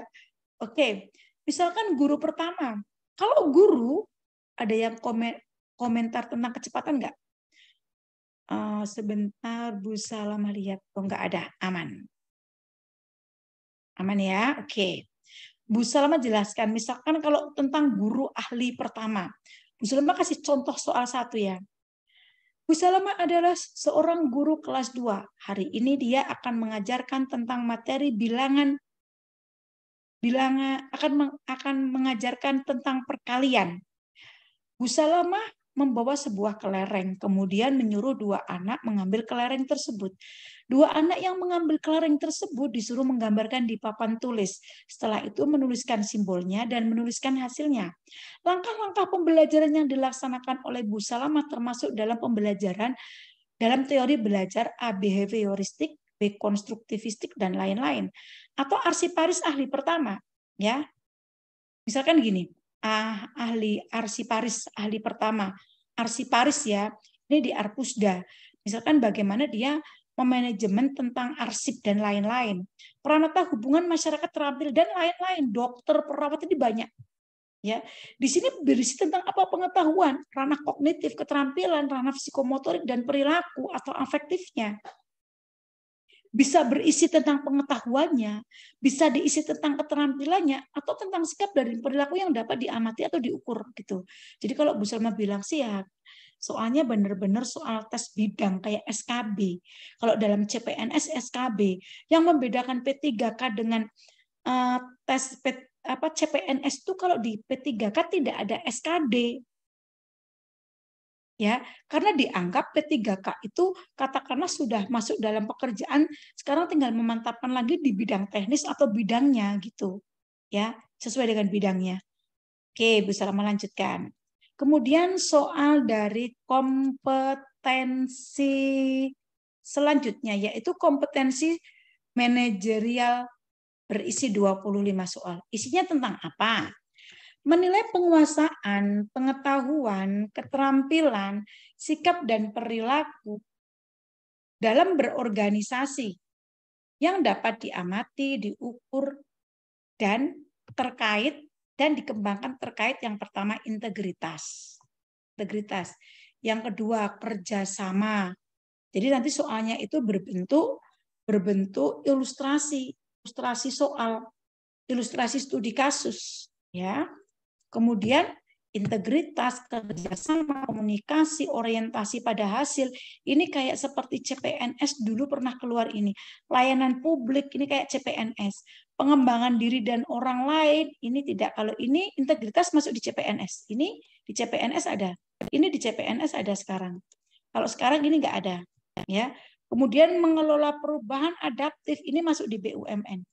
Oke, misalkan guru pertama. Kalau guru, ada yang komentar tentang kecepatan nggak? Sebentar Bu Salama lihat. Oh nggak ada, aman. Aman ya, oke. Bu Salama jelaskan, misalkan kalau tentang guru ahli pertama. Bu Salama kasih contoh soal 1 ya. Bu Salama adalah seorang guru kelas 2. Hari ini dia akan mengajarkan tentang materi bilangan akan mengajarkan tentang perkalian. Bu Salama membawa sebuah kelereng, kemudian menyuruh 2 anak mengambil kelereng tersebut. 2 anak yang mengambil kelereng tersebut disuruh menggambarkan di papan tulis. Setelah itu menuliskan simbolnya dan menuliskan hasilnya. Langkah-langkah pembelajaran yang dilaksanakan oleh Bu Salama termasuk dalam pembelajaran dalam teori belajar A behavioristik, B konstruktivistik, dan lain-lain. Atau arsiparis ahli pertama, ya. Misalkan gini, arsiparis ahli pertama, arsiparis ya, ini di Arpusda. Misalkan bagaimana dia memanajemen tentang arsip dan lain-lain. Peranata hubungan masyarakat terampil dan lain-lain. Dokter, perawat ini banyak. Ya, di sini berisi tentang apa pengetahuan, ranah kognitif, keterampilan, ranah psikomotorik dan perilaku atau afektifnya. Bisa berisi tentang pengetahuannya, bisa diisi tentang keterampilannya, atau tentang sikap dan perilaku yang dapat diamati atau diukur gitu. Jadi kalau Bu Salma bilang sih ya, soalnya benar-benar soal tes bidang kayak SKB. Kalau dalam CPNS SKB, yang membedakan P3K dengan tes CPNS itu kalau di P3K tidak ada SKD. Ya, karena dianggap P3K itu katakanlah sudah masuk dalam pekerjaan, sekarang tinggal memantapkan lagi di bidang teknis atau bidangnya gitu. ya, sesuai dengan bidangnya. Oke, Bu Salama lanjutkan. Kemudian soal dari kompetensi selanjutnya, yaitu kompetensi manajerial berisi 25 soal. Isinya tentang apa? Menilai penguasaan, pengetahuan, keterampilan, sikap, dan perilaku dalam berorganisasi yang dapat diamati, diukur, dan terkait dan dikembangkan terkait yang pertama integritas. Integritas. Yang kedua kerjasama. Jadi nanti soalnya itu berbentuk ilustrasi soal, ilustrasi studi kasus, ya. Kemudian integritas, kerjasama, komunikasi, orientasi pada hasil. Ini kayak seperti CPNS dulu pernah keluar ini. Layanan publik ini kayak CPNS. Pengembangan diri dan orang lain ini tidak. Kalau ini integritas masuk di CPNS. Ini di CPNS ada. Ini di CPNS ada sekarang. Kalau sekarang ini nggak ada. Ya. Kemudian mengelola perubahan adaptif ini masuk di BUMN.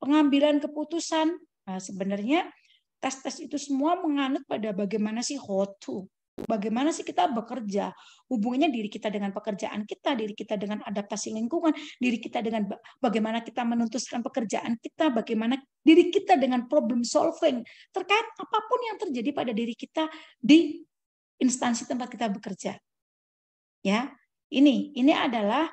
Pengambilan keputusan, nah sebenarnya tes-tes itu semua menganut pada bagaimana sih how to, bagaimana sih kita bekerja, hubungannya diri kita dengan pekerjaan kita, diri kita dengan adaptasi lingkungan, diri kita dengan bagaimana kita menuntaskan pekerjaan kita, bagaimana diri kita dengan problem solving terkait apapun yang terjadi pada diri kita di instansi tempat kita bekerja. Ya, ini adalah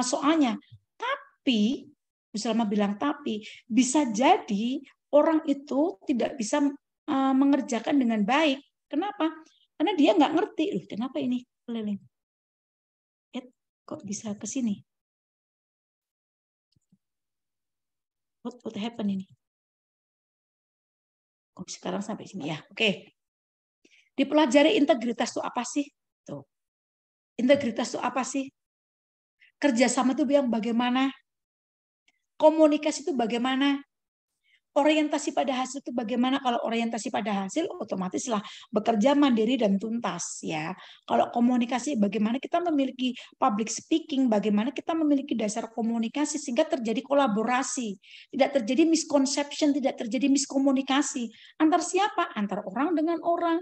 soalnya. Tapi Bu Salama bilang tapi bisa jadi orang itu tidak bisa mengerjakan dengan baik. Kenapa? Karena dia nggak ngerti. Loh, kenapa ini keliling? Kok bisa ke sini? What happened ini? Kok sekarang sampai sini ya? Oke. Dipelajari integritas itu apa sih? Tuh. Integritas itu apa sih? Kerjasama itu yang bagaimana? Komunikasi itu bagaimana? Orientasi pada hasil itu bagaimana? Kalau orientasi pada hasil, otomatislah bekerja mandiri dan tuntas, ya. Kalau komunikasi, bagaimana kita memiliki public speaking, bagaimana kita memiliki dasar komunikasi sehingga terjadi kolaborasi, tidak terjadi misconception, tidak terjadi miskomunikasi antar siapa? Antar orang dengan orang.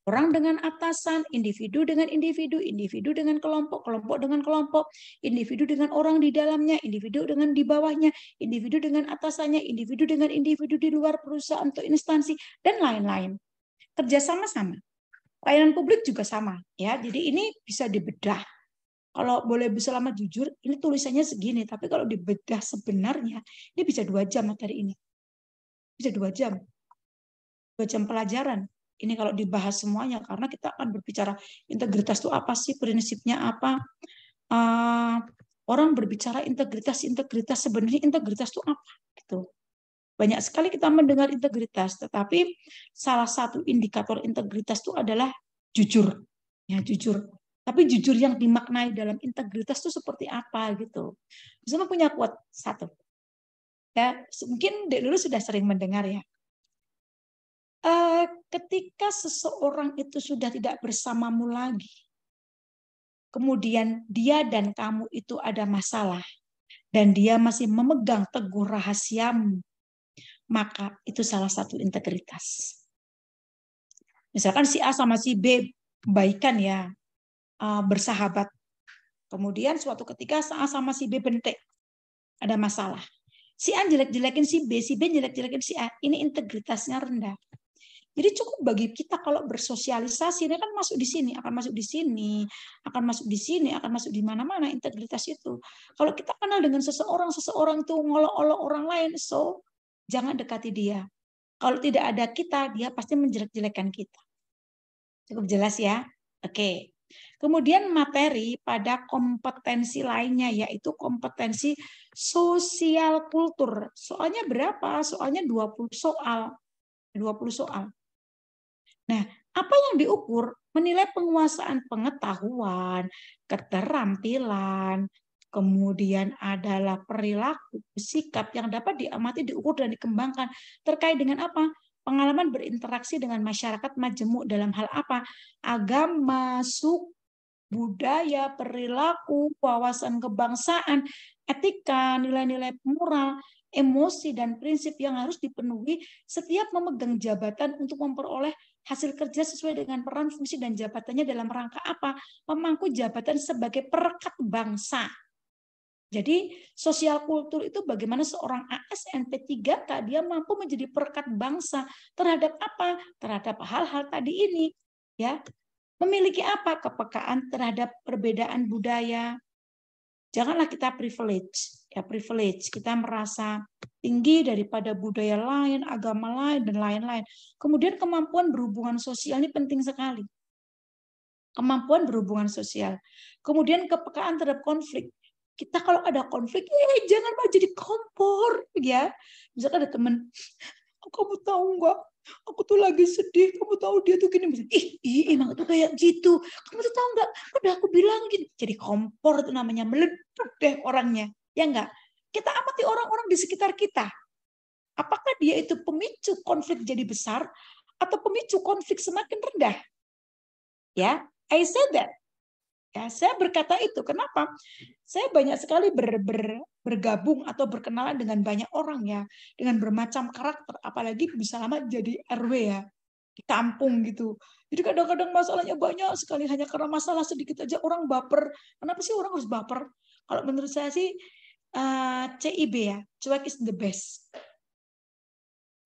Orang dengan atasan, individu dengan individu, individu dengan kelompok, kelompok dengan kelompok, individu dengan orang di dalamnya, individu dengan di bawahnya, individu dengan atasannya, individu dengan individu di luar perusahaan atau instansi, dan lain-lain. Kerjasama sama. Pelayanan publik juga sama, ya. Jadi ini bisa dibedah. Kalau boleh Bu Salama jujur, ini tulisannya segini, tapi kalau dibedah sebenarnya, ini bisa 2 jam materi ini. Bisa 2 jam. 2 jam pelajaran. Ini kalau dibahas semuanya, karena kita akan berbicara integritas itu apa sih, prinsipnya apa. Orang berbicara integritas sebenarnya integritas itu apa? Gitu. Banyak sekali kita mendengar integritas, tetapi salah satu indikator integritas itu adalah jujur. Ya, jujur. Tapi jujur yang dimaknai dalam integritas itu seperti apa gitu. Misalnya punya quote satu. Ya, mungkin dulu sudah sering mendengar ya. Ketika seseorang itu sudah tidak bersamamu lagi, kemudian dia dan kamu itu ada masalah, dan dia masih memegang teguh rahasiamu, maka itu salah satu integritas. Misalkan si A sama si B baikan ya, bersahabat. Kemudian suatu ketika si A sama si B bentek, ada masalah. Si A jelek-jelekin si B jelek-jelekin si A. Ini integritasnya rendah. Jadi cukup bagi kita kalau bersosialisasi, ini kan masuk di sini, akan masuk di sini, akan masuk di sini, akan masuk di mana-mana integritas itu. Kalau kita kenal dengan seseorang itu ngolok-olok orang lain, so jangan dekati dia. Kalau tidak ada kita, dia pasti menjelek-jelekan kita. Cukup jelas ya? Oke. Kemudian materi pada kompetensi lainnya, yaitu kompetensi sosial kultur. Soalnya berapa? Soalnya 20 soal. 20 soal. Nah, apa yang diukur? Menilai penguasaan pengetahuan, keterampilan, kemudian adalah perilaku, sikap yang dapat diamati, diukur, dan dikembangkan. Terkait dengan apa? Pengalaman berinteraksi dengan masyarakat majemuk dalam hal apa? Agama, suku, budaya, perilaku, wawasan kebangsaan, etika, nilai-nilai moral, emosi, dan prinsip yang harus dipenuhi setiap memegang jabatan untuk memperoleh hasil kerja sesuai dengan peran, fungsi, dan jabatannya dalam rangka apa? Memangku jabatan sebagai perekat bangsa. Jadi sosial kultur itu bagaimana seorang ASN P3K dia mampu menjadi perekat bangsa terhadap apa? Terhadap hal-hal tadi ini, ya. Memiliki apa? Kepekaan terhadap perbedaan budaya. Janganlah kita privilege, ya privilege. Kita merasa tinggi daripada budaya lain, agama lain, dan lain-lain. Kemudian kemampuan berhubungan sosial ini penting sekali. Kemampuan berhubungan sosial. Kemudian kepekaan terhadap konflik. Kita kalau ada konflik, jangan mau jadi kompor, ya. Misalkan ada teman, kamu tahu nggak? Aku tuh lagi sedih. Kamu tahu dia tuh gini. Emang itu kayak gitu. Kamu tuh tahu nggak? Udah aku bilang gini. Jadi kompor itu namanya meledak deh orangnya, ya nggak? Kita amati orang-orang di sekitar kita. Apakah dia itu pemicu konflik jadi besar atau pemicu konflik semakin rendah? Ya, I said that. Ya, saya berkata itu. Kenapa? Saya banyak sekali bergabung atau berkenalan dengan banyak orang ya, dengan bermacam karakter. Apalagi bisa lama jadi RW ya, di kampung gitu. Jadi kadang-kadang masalahnya banyak sekali, hanya karena masalah sedikit aja orang baper. Kenapa sih orang harus baper? Kalau menurut saya sih CIB ya, cuek is the best.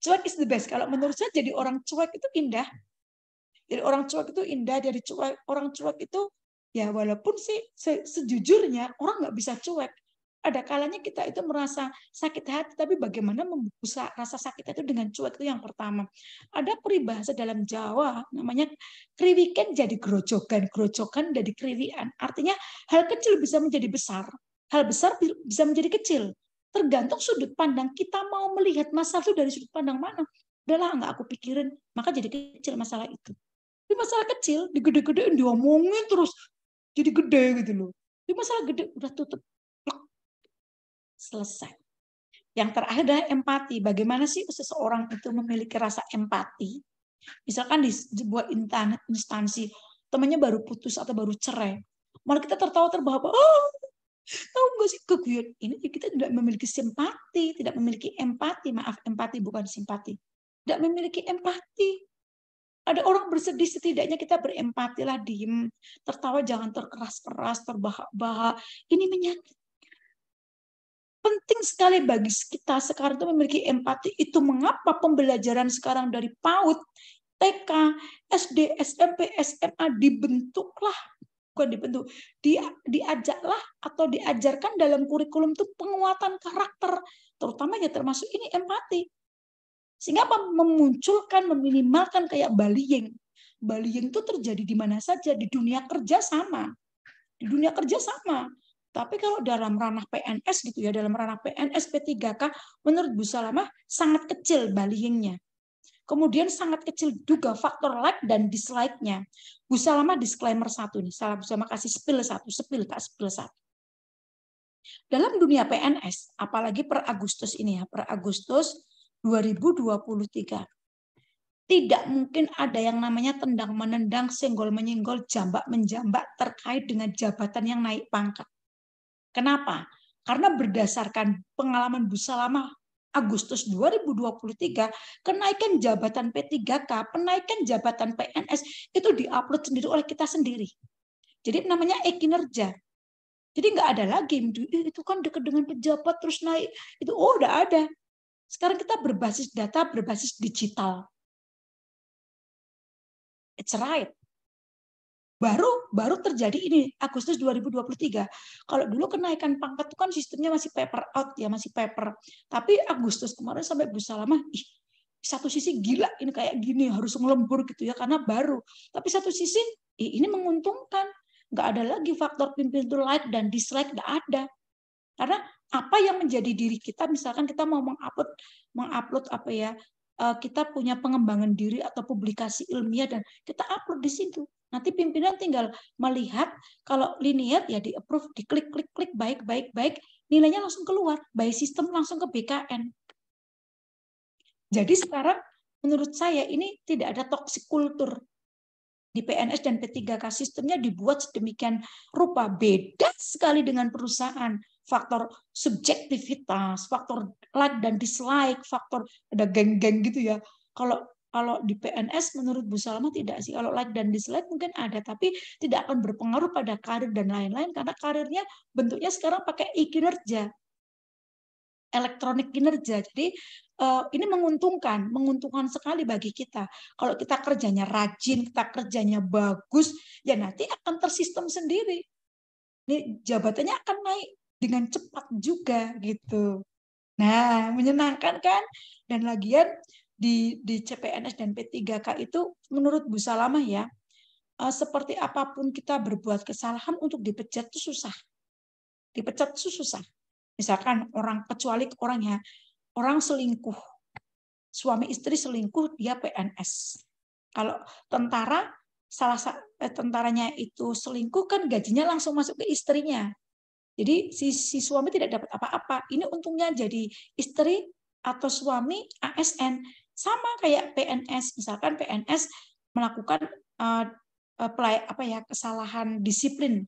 Cuek is the best. Kalau menurut saya jadi orang cuek itu indah. Jadi orang cuek itu indah. Jadi orang cuek itu ya walaupun sih sejujurnya orang nggak bisa cuek. Ada kalanya kita itu merasa sakit hati, tapi bagaimana membungkus rasa sakit itu dengan cuek itu yang pertama. Ada peribahasa dalam Jawa namanya kriwiken jadi grojogan, grojogan jadi kriwian. Artinya hal kecil bisa menjadi besar, hal besar bisa menjadi kecil. Tergantung sudut pandang kita mau melihat masalah itu dari sudut pandang mana. Udahlah nggak aku pikirin, maka jadi kecil masalah itu. Ini masalah kecil, digede-gedein, diomongin terus. Jadi gede gitu loh. Ini masalah gede, udah tutup. Selesai. Yang terakhir adalah empati. Bagaimana sih seseorang itu memiliki rasa empati? Misalkan di sebuah instansi, temannya baru putus atau baru cerai. Malah kita tertawa terbahak-bahak. Oh, tahu nggak sih keguyon? Ini kita tidak memiliki simpati, tidak memiliki empati. Maaf, empati bukan simpati. Tidak memiliki empati. Ada orang bersedih, setidaknya kita berempatilah, diem, tertawa jangan terkeras-keras, terbahak-bahak. Ini menyakitkan. Penting sekali bagi kita sekarang itu memiliki empati. Itu mengapa pembelajaran sekarang dari PAUD, TK, SD, SMP, SMA dibentuklah, bukan dibentuk, diajaklah atau diajarkan dalam kurikulum itu penguatan karakter, terutamanya termasuk ini empati. Sehingga apa? Memunculkan, meminimalkan kayak bullying. Bullying itu terjadi di mana saja, di dunia kerja sama. Di dunia kerja sama. Tapi kalau dalam ranah PNS gitu ya, dalam ranah PNS P3K, menurut Bu Salamah sangat kecil bullyingnya. Kemudian sangat kecil juga faktor like dan dislike-nya. Bu Salamah disclaimer satu nih, Bu Salamah kasih spill satu. Dalam dunia PNS, apalagi per Agustus ini ya, per Agustus 2023. Tidak mungkin ada yang namanya tendang-menendang, senggol-menyenggol, jambak-menjambak terkait dengan jabatan yang naik pangkat. Kenapa? Karena berdasarkan pengalaman Bu Salamah Agustus 2023, kenaikan jabatan P3K, penaikan jabatan PNS itu diupload sendiri oleh kita sendiri. Jadi namanya e-kinerja. Jadi nggak ada lagi, itu kan dekat dengan pejabat terus naik. Itu udah ada. Sekarang kita berbasis data, berbasis digital. It's right. Baru terjadi ini Agustus 2023. Kalau dulu kenaikan pangkat itu kan sistemnya masih paper out ya, masih paper. Tapi Agustus kemarin sampai Bu Salamah, satu sisi gila ini kayak gini harus ngelembur gitu ya karena baru. Tapi satu sisi ini menguntungkan. Nggak ada lagi faktor pimpinan itu like dan dislike, nggak ada. Karena apa yang menjadi diri kita, misalkan kita mau mengupload apa ya, kita punya pengembangan diri atau publikasi ilmiah dan kita upload di situ. Nanti pimpinan tinggal melihat kalau linear ya di approve, diklik baik, nilainya langsung keluar, by sistem langsung ke BKN. Jadi sekarang menurut saya ini tidak ada toxic culture di PNS dan P3K, sistemnya dibuat sedemikian rupa, beda sekali dengan perusahaan. faktor subjektivitas, faktor like dan dislike, faktor ada geng-geng gitu ya. Kalau di PNS menurut Bu Salma tidak sih. Kalau like dan dislike mungkin ada, tapi tidak akan berpengaruh pada karir dan lain-lain karena karirnya bentuknya sekarang pakai e-kinerja, elektronik kinerja. Jadi ini menguntungkan sekali bagi kita. Kalau kita kerjanya rajin, kita kerjanya bagus, ya nanti akan tersistem sendiri. Ini jabatannya akan naik dengan cepat juga gitu. Nah, menyenangkan kan? Dan lagian di CPNS dan P3K itu menurut Bu Salamah ya, seperti apapun kita berbuat kesalahan untuk dipecat itu susah. Dipecat itu susah. Misalkan kecuali orang selingkuh. Suami istri selingkuh, dia PNS. Kalau tentara, tentaranya itu selingkuh kan gajinya langsung masuk ke istrinya. Jadi si suami tidak dapat apa-apa. Ini untungnya jadi istri atau suami ASN. Sama kayak PNS, misalkan PNS melakukan kesalahan disiplin,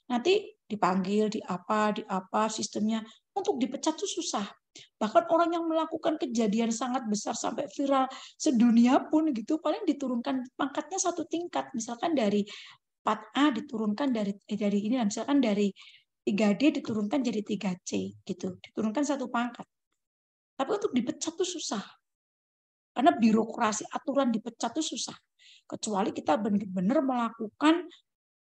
nanti dipanggil di apa sistemnya, untuk dipecat tuh susah. Bahkan orang yang melakukan kejadian sangat besar sampai viral sedunia pun gitu paling diturunkan pangkatnya 1 tingkat, misalkan dari 4A diturunkan dari ini, misalkan dari 3D diturunkan jadi 3C gitu, diturunkan 1 pangkat. Tapi untuk dipecat tuh susah. Karena birokrasi aturan dipecat tuh susah. Kecuali kita benar-benar melakukan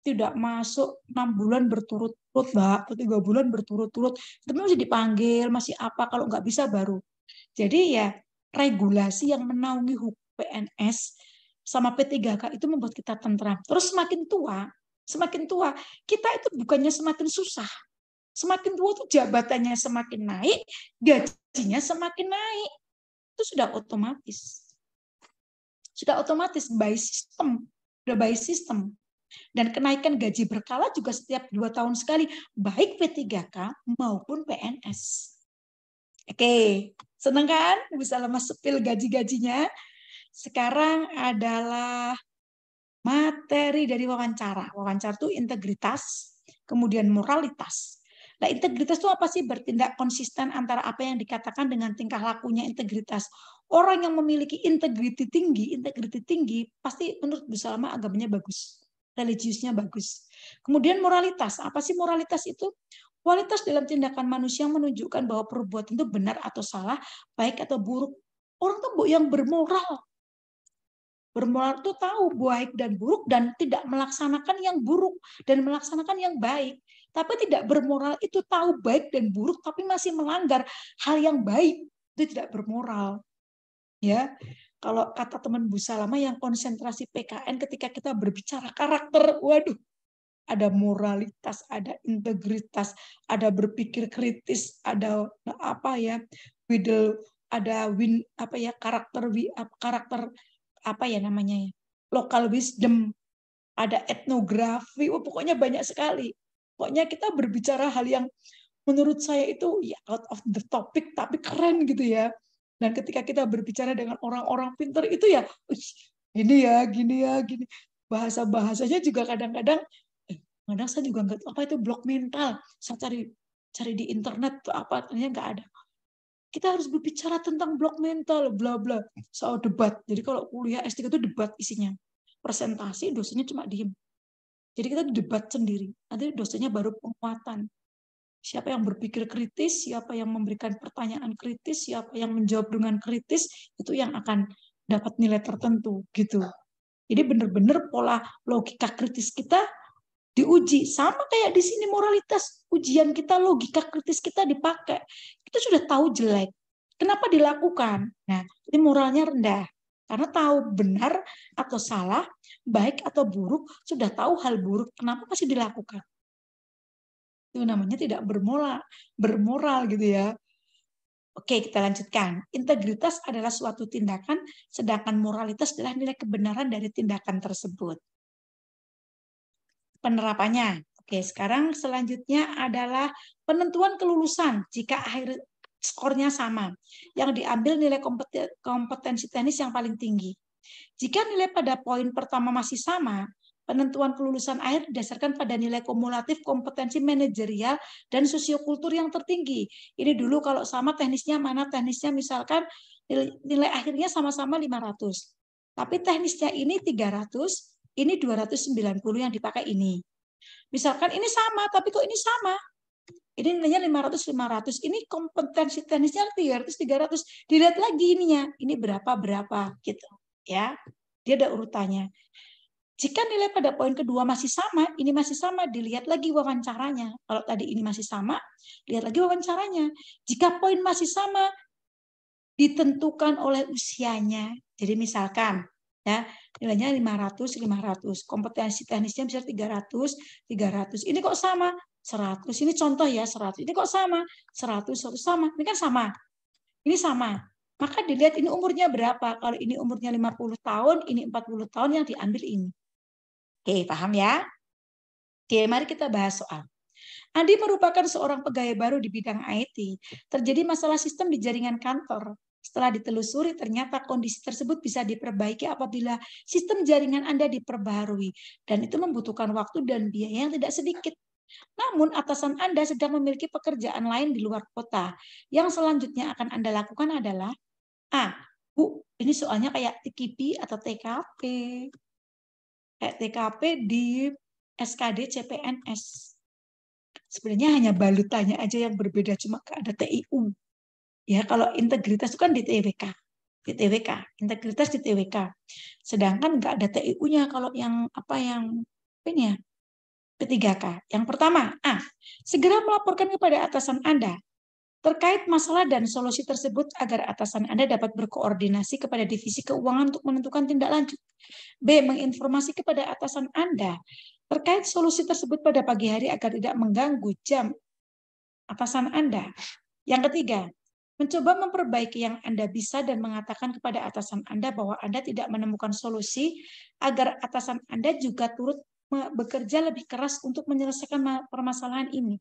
tidak masuk 6 bulan berturut-turut, Mbak, atau 3 bulan berturut-turut, itu masih dipanggil, masih apa, kalau nggak bisa baru. Jadi ya regulasi yang menaungi PNS sama P3K itu membuat kita tentram. Terus semakin tua, kita itu bukannya semakin susah. Semakin tua tuh jabatannya semakin naik, gajinya semakin naik. Itu sudah otomatis. Sudah otomatis by system. Sudah by system. Dan kenaikan gaji berkala juga setiap 2 tahun sekali, baik P3K maupun PNS. Oke, senang kan? Bisa lemas sepil gaji-gajinya. Sekarang adalah materi dari wawancara. Wawancara itu integritas, kemudian moralitas. Nah, integritas itu apa sih? Bertindak konsisten antara apa yang dikatakan dengan tingkah lakunya. Integritas. Orang yang memiliki integriti tinggi, pasti menurut Bu Salma agamanya bagus. Religiusnya bagus. Kemudian moralitas. Apa sih moralitas itu? Kualitas dalam tindakan manusia menunjukkan bahwa perbuatan itu benar atau salah, baik atau buruk. Orang tuh yang bermoral. Bermoral itu tahu baik dan buruk dan tidak melaksanakan yang buruk dan melaksanakan yang baik. Tapi tidak bermoral itu tahu baik dan buruk tapi masih melanggar hal yang baik. Itu tidak bermoral. Ya. Kalau kata teman Bu Salama yang konsentrasi PKN ketika kita berbicara karakter, waduh, ada moralitas, ada integritas, ada berpikir kritis, ada karakter local wisdom, ada etnografi, pokoknya banyak sekali. Pokoknya kita berbicara hal yang menurut saya itu ya out of the topic tapi keren gitu ya. Dan ketika kita berbicara dengan orang-orang pintar itu ya, gini. Bahasa-bahasanya juga kadang-kadang saya juga nggak tahu apa itu blok mental. Saya cari di internet tuh apa, ternyata nggak ada. Kita harus berbicara tentang blok mental, bla bla, soal debat. Jadi kalau kuliah S3 itu debat isinya. Presentasi, dosennya cuma diem. Jadi kita debat sendiri. Nanti dosennya baru penguatan. Siapa yang berpikir kritis, siapa yang memberikan pertanyaan kritis, siapa yang menjawab dengan kritis, itu yang akan dapat nilai tertentu gitu. Jadi benar-benar pola logika kritis kita diuji. Sama kayak di sini moralitas, ujian kita, logika kritis kita dipakai. Kita sudah tahu jelek. Kenapa dilakukan? Nah, ini moralnya rendah. Karena tahu benar atau salah, baik atau buruk, sudah tahu hal buruk, kenapa masih dilakukan? Itu namanya tidak bermoral gitu ya. Oke, kita lanjutkan. Integritas adalah suatu tindakan, sedangkan moralitas adalah nilai kebenaran dari tindakan tersebut. Penerapannya. Oke, sekarang selanjutnya adalah penentuan kelulusan jika akhir skornya sama. Yang diambil nilai kompetensi teknis yang paling tinggi. Jika nilai pada poin pertama masih sama, Penentuan kelulusan akhir didasarkan pada nilai kumulatif kompetensi manajerial dan sosiokultur yang tertinggi. Ini dulu kalau sama teknisnya mana? Teknisnya misalkan nilai akhirnya sama-sama 500. Tapi teknisnya ini 300, ini 290 yang dipakai ini. Misalkan ini sama, tapi kok ini sama? Ini nilainya 500, ini kompetensi teknisnya 300, 300. Dilihat lagi ininya, ini berapa gitu. Ya, dia ada urutannya. Jika nilai pada poin kedua masih sama, ini masih sama, dilihat lagi wawancaranya. Kalau tadi ini masih sama, lihat lagi wawancaranya. Jika poin masih sama, ditentukan oleh usianya. Jadi misalkan ya nilainya 500, 500, kompetensi teknisnya bisa 300, 300. Ini kok sama? 100. Ini contoh ya 100. Ini kok sama? 100, 100 sama. Ini kan sama. Ini sama. Maka dilihat ini umurnya berapa. Kalau ini umurnya 50 tahun, ini 40 tahun yang diambil ini. Oke, paham ya? Oke, mari kita bahas soal. Andi merupakan seorang pegawai baru di bidang IT. Terjadi masalah sistem di jaringan kantor. Setelah ditelusuri, ternyata kondisi tersebut bisa diperbaiki apabila sistem jaringan Anda diperbaharui. Dan itu membutuhkan waktu dan biaya yang tidak sedikit. Namun, atasan Anda sedang memiliki pekerjaan lain di luar kota. Yang selanjutnya akan Anda lakukan adalah A. Bu, ini soalnya kayak TKP atau TKP. Kayak TKP di SKD CPNS. Sebenarnya hanya balutannya aja yang berbeda, cuma ada TIU. Ya, kalau integritas itu kan di TWK. Di TWK, integritas di TWK. Sedangkan nggak ada TIU-nya kalau yang ini ya, P3K. Yang pertama, A. Segera melaporkan kepada atasan Anda terkait masalah dan solusi tersebut agar atasan Anda dapat berkoordinasi kepada divisi keuangan untuk menentukan tindak lanjut. B. Menginformasi kepada atasan Anda terkait solusi tersebut pada pagi hari agar tidak mengganggu jam atasan Anda. Yang ketiga, mencoba memperbaiki yang Anda bisa dan mengatakan kepada atasan Anda bahwa Anda tidak menemukan solusi agar atasan Anda juga turut bekerja lebih keras untuk menyelesaikan permasalahan ini.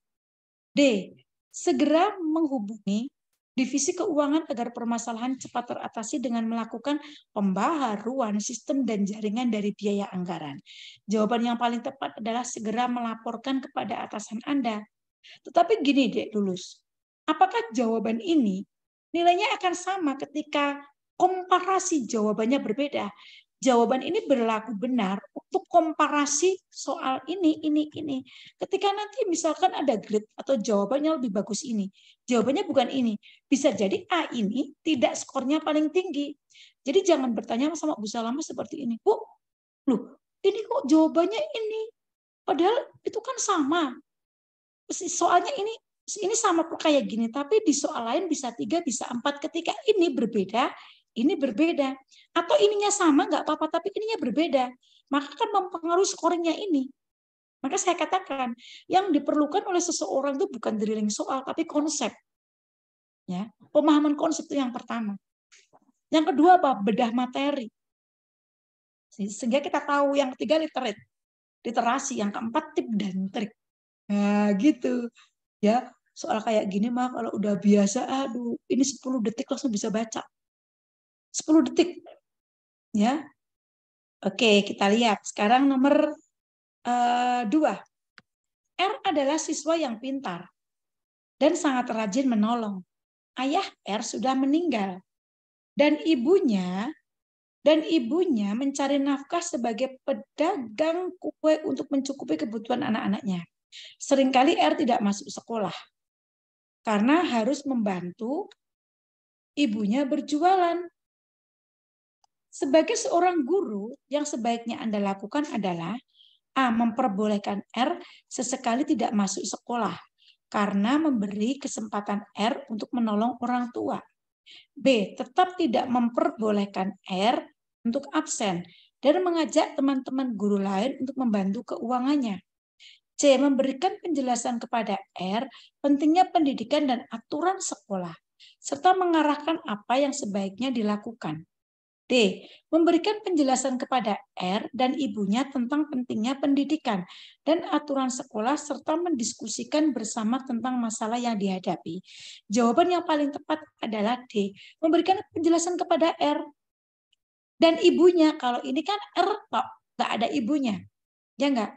D. Segera menghubungi divisi keuangan agar permasalahan cepat teratasi dengan melakukan pembaharuan sistem dan jaringan dari biaya anggaran. Jawaban yang paling tepat adalah segera melaporkan kepada atasan Anda. Tetapi gini Dek Lulus, apakah jawaban ini nilainya akan sama ketika komparasi jawabannya berbeda? Jawaban ini berlaku benar untuk komparasi soal ini. Ketika nanti misalkan ada grade atau jawabannya lebih bagus ini, jawabannya bukan ini. Bisa jadi A ini tidak skornya paling tinggi. Jadi jangan bertanya sama Bu Salama seperti ini. Bu, loh ini kok jawabannya ini? Padahal itu kan sama. Soalnya ini sama kayak gini, tapi di soal lain bisa 3, bisa 4. Ketika ini berbeda, ini berbeda. Atau ininya sama, nggak apa-apa, tapi ininya berbeda. Maka kan mempengaruhi skornya ini. Maka saya katakan, yang diperlukan oleh seseorang itu bukan drilling soal, tapi konsep. Ya, pemahaman konsep itu yang pertama. Yang kedua apa? Bedah materi. Sehingga kita tahu yang ketiga literasi, yang keempat tip dan trik. Nah, gitu. Ya, soal kayak gini mah kalau udah biasa, aduh, ini 10 detik langsung bisa baca. 10 detik. Ya. Oke, kita lihat. Sekarang nomor 2. R adalah siswa yang pintar dan sangat rajin menolong. Ayah R sudah meninggal. Dan ibunya mencari nafkah sebagai pedagang kue untuk mencukupi kebutuhan anak-anaknya. Seringkali R tidak masuk sekolah karena harus membantu ibunya berjualan. Sebagai seorang guru, yang sebaiknya Anda lakukan adalah A. Memperbolehkan R sesekali tidak masuk sekolah karena memberi kesempatan R untuk menolong orang tua. B. Tetap tidak memperbolehkan R untuk absen dan mengajak teman-teman guru lain untuk membantu keuangannya. C. Memberikan penjelasan kepada R pentingnya pendidikan dan aturan sekolah, serta mengarahkan apa yang sebaiknya dilakukan. D. Memberikan penjelasan kepada R dan ibunya tentang pentingnya pendidikan dan aturan sekolah serta mendiskusikan bersama tentang masalah yang dihadapi. Jawaban yang paling tepat adalah D. Memberikan penjelasan kepada R dan ibunya. Kalau ini kan R kok nggak ada ibunya. Ya enggak?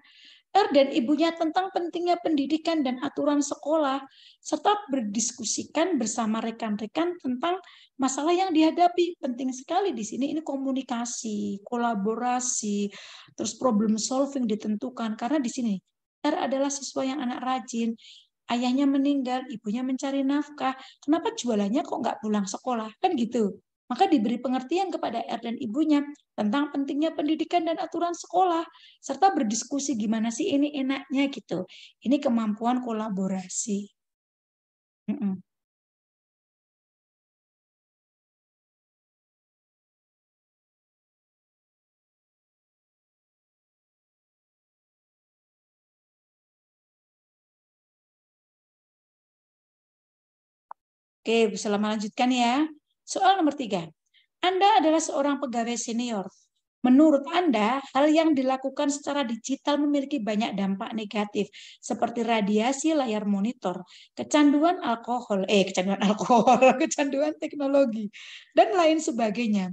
R dan ibunya tentang pentingnya pendidikan dan aturan sekolah, serta berdiskusikan bersama rekan-rekan tentang masalah yang dihadapi. Penting sekali di sini ini komunikasi, kolaborasi, terus problem solving ditentukan. Karena di sini R adalah siswa yang anak rajin, ayahnya meninggal, ibunya mencari nafkah. Kenapa jualannya kok nggak pulang sekolah? Kan gitu. Maka diberi pengertian kepada R dan ibunya tentang pentingnya pendidikan dan aturan sekolah, serta berdiskusi gimana sih ini enaknya gitu. Ini kemampuan kolaborasi. Oke, bisa melanjutkan ya. Soal nomor 3. Anda adalah seorang pegawai senior. Menurut Anda, hal yang dilakukan secara digital memiliki banyak dampak negatif, seperti radiasi layar monitor, kecanduan kecanduan teknologi, dan lain sebagainya.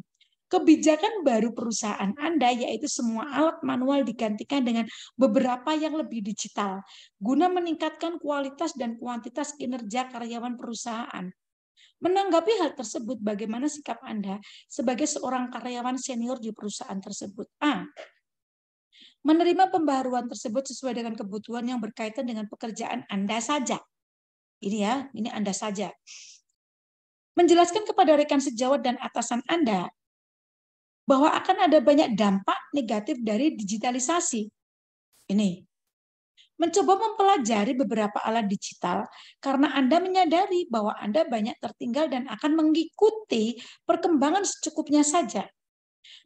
Kebijakan baru perusahaan Anda yaitu semua alat manual digantikan dengan beberapa yang lebih digital, guna meningkatkan kualitas dan kuantitas kinerja karyawan perusahaan. Menanggapi hal tersebut, bagaimana sikap Anda sebagai seorang karyawan senior di perusahaan tersebut? A. Menerima pembaharuan tersebut sesuai dengan kebutuhan yang berkaitan dengan pekerjaan Anda saja. Ini Anda saja. Menjelaskan kepada rekan sejawat dan atasan Anda bahwa akan ada banyak dampak negatif dari digitalisasi. Ini. Mencoba mempelajari beberapa alat digital karena Anda menyadari bahwa Anda banyak tertinggal dan akan mengikuti perkembangan secukupnya saja.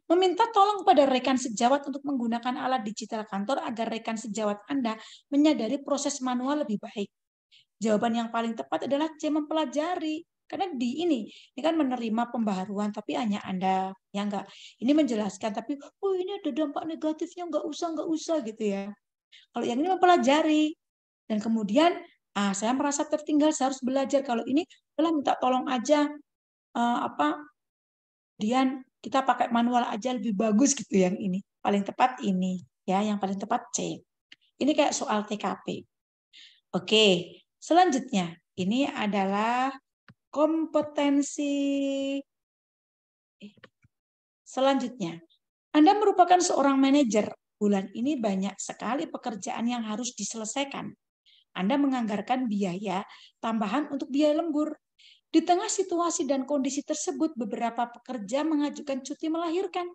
Meminta tolong kepada rekan sejawat untuk menggunakan alat digital kantor agar rekan sejawat Anda menyadari proses manual lebih baik. Jawaban yang paling tepat adalah C, mempelajari. Karena ini kan menerima pembaharuan tapi hanya Anda, ya enggak. Ini menjelaskan tapi ini ada dampak negatifnya, enggak usah gitu ya. Kalau yang ini mempelajari dan kemudian saya merasa tertinggal, saya harus belajar. Kalau ini minta tolong aja kemudian kita pakai manual aja lebih bagus gitu. Yang ini paling tepat ini ya, yang paling tepat C. Ini kayak soal TKP. Oke, selanjutnya ini adalah kompetensi. Selanjutnya, Anda merupakan seorang manajer. Bulan ini banyak sekali pekerjaan yang harus diselesaikan. Anda menganggarkan biaya tambahan untuk biaya lembur. Di tengah situasi dan kondisi tersebut, beberapa pekerja mengajukan cuti melahirkan.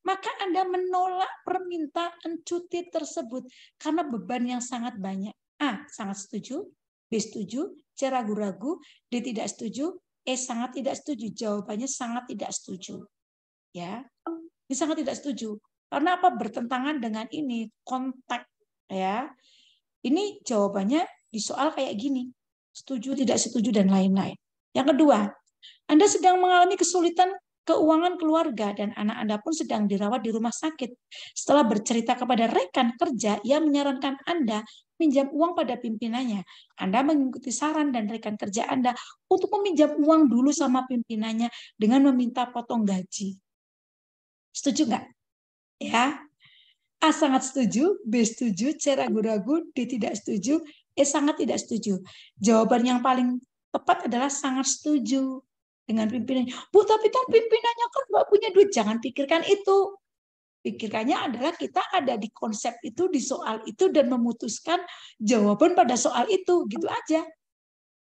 Maka Anda menolak permintaan cuti tersebut karena beban yang sangat banyak. A. Sangat setuju. B. Setuju. C. Ragu-ragu. D. Tidak setuju. E. Sangat tidak setuju. Jawabannya sangat tidak setuju. Ya, ini sangat tidak setuju. Karena apa? Bertentangan dengan ini konteks ya. Ini jawabannya di soal kayak gini. Setuju, tidak setuju dan lain-lain. Yang kedua, Anda sedang mengalami kesulitan keuangan keluarga dan anak Anda pun sedang dirawat di rumah sakit. Setelah bercerita kepada rekan kerja yang menyarankan Anda pinjam uang pada pimpinannya, Anda mengikuti saran dan rekan kerja Anda untuk meminjam uang dulu sama pimpinannya dengan meminta potong gaji. Setuju nggak? Ya, A sangat setuju, B setuju, C ragu-ragu, D tidak setuju, E sangat tidak setuju. Jawaban yang paling tepat adalah sangat setuju dengan pimpinannya. Bu, tapi kan pimpinannya kan nggak punya duit. Jangan pikirkan itu. Pikirkannya adalah kita ada di konsep itu, di soal itu, dan memutuskan jawaban pada soal itu. Gitu aja.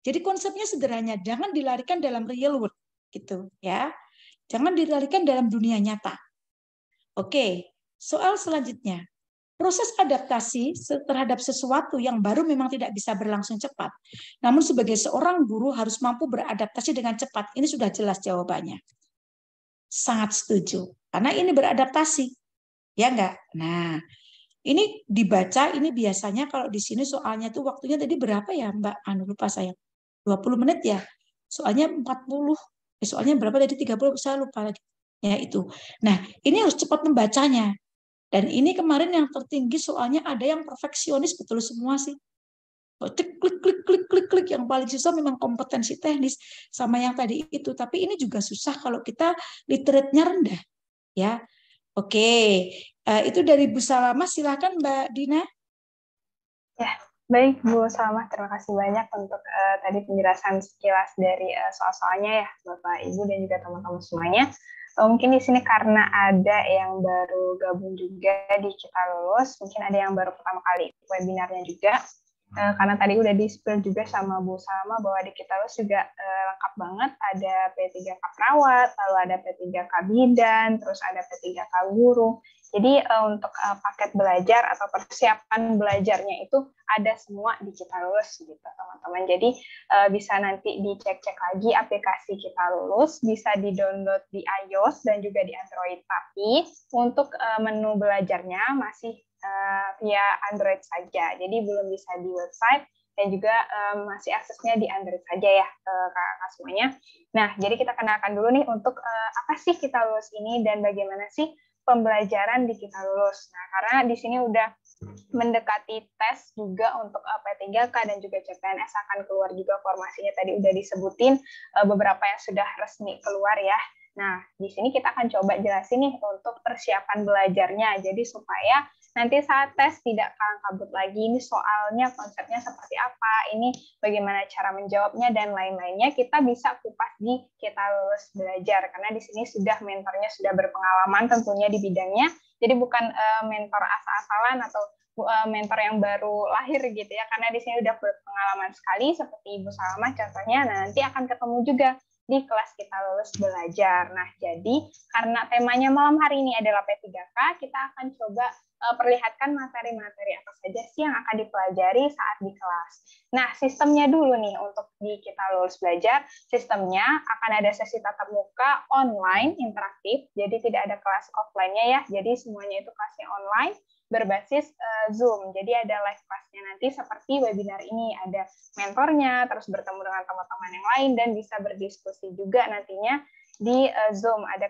Jadi konsepnya sederhana. Jangan dilarikan dalam real world. Gitu ya. Jangan dilarikan dalam dunia nyata. Oke, soal selanjutnya. Proses adaptasi terhadap sesuatu yang baru memang tidak bisa berlangsung cepat. Namun sebagai seorang guru harus mampu beradaptasi dengan cepat. Ini sudah jelas jawabannya. Sangat setuju. Karena ini beradaptasi. Ya enggak? Nah, ini dibaca, ini biasanya kalau di sini soalnya tuh waktunya tadi berapa ya Mbak? Lupa saya. 20 menit ya. Soalnya 40. Soalnya berapa tadi? 30, saya lupa lagi. Ya itu. Nah, ini harus cepat membacanya. Dan ini kemarin yang tertinggi soalnya ada yang perfeksionis betul semua sih. Klik. Yang paling susah memang kompetensi teknis sama yang tadi itu. Tapi ini juga susah kalau kita literate-nya rendah. Ya, oke. Itu dari Bu Salama, silakan Mbak Dina. Ya, baik Bu Salma, terima kasih banyak untuk tadi penjelasan sekilas dari soal-soalnya ya Bapak Ibu dan juga teman-teman semuanya. Mungkin di sini karena ada yang baru gabung juga di Kita Lulus, mungkin ada yang baru pertama kali webinarnya juga. Karena tadi udah di-spill juga sama Bu Salma bahwa di Kita Lulus juga lengkap banget, ada P3K Perawat, lalu ada P3K Bidan, terus ada P3K Guru. Jadi untuk paket belajar atau persiapan belajarnya itu ada semua di Kita Lulus gitu teman-teman. Jadi bisa nanti dicek-cek lagi aplikasi Kita Lulus, bisa di-download di iOS dan juga di Android. Tapi untuk menu belajarnya masih via Android saja. Jadi belum bisa di website dan juga masih aksesnya di Android saja ya kakak semuanya. Nah, jadi kita kenalkan dulu nih untuk apa sih Kita Lulus ini dan bagaimana sih pembelajaran di Kita Lulus. Nah, karena di sini udah mendekati tes juga untuk P3K dan juga CPNS akan keluar juga formasinya, tadi udah disebutin beberapa yang sudah resmi keluar ya. Nah, di sini kita akan coba jelasin nih untuk persiapan belajarnya. Jadi supaya nanti saat tes tidak kalang kabut lagi, ini soalnya konsepnya seperti apa, ini bagaimana cara menjawabnya, dan lain-lainnya kita bisa kupas di Kita Lulus Belajar. Karena di sini sudah mentornya sudah berpengalaman tentunya di bidangnya, jadi bukan mentor asal-asalan atau mentor yang baru lahir gitu ya, karena di sini udah berpengalaman sekali, seperti Ibu Salma contohnya. Nah, nanti akan ketemu juga di kelas Kita Lulus Belajar. Nah, jadi karena temanya malam hari ini adalah P3K, kita akan coba perlihatkan materi-materi apa saja sih yang akan dipelajari saat di kelas. Nah, sistemnya dulu nih untuk di Kita Lulus Belajar, sistemnya akan ada sesi tatap muka online interaktif, jadi tidak ada kelas offline-nya ya, jadi semuanya itu kelasnya online, berbasis Zoom. Jadi ada live class-nya nanti seperti webinar ini, ada mentornya, terus bertemu dengan teman-teman yang lain, dan bisa berdiskusi juga nantinya di Zoom, ada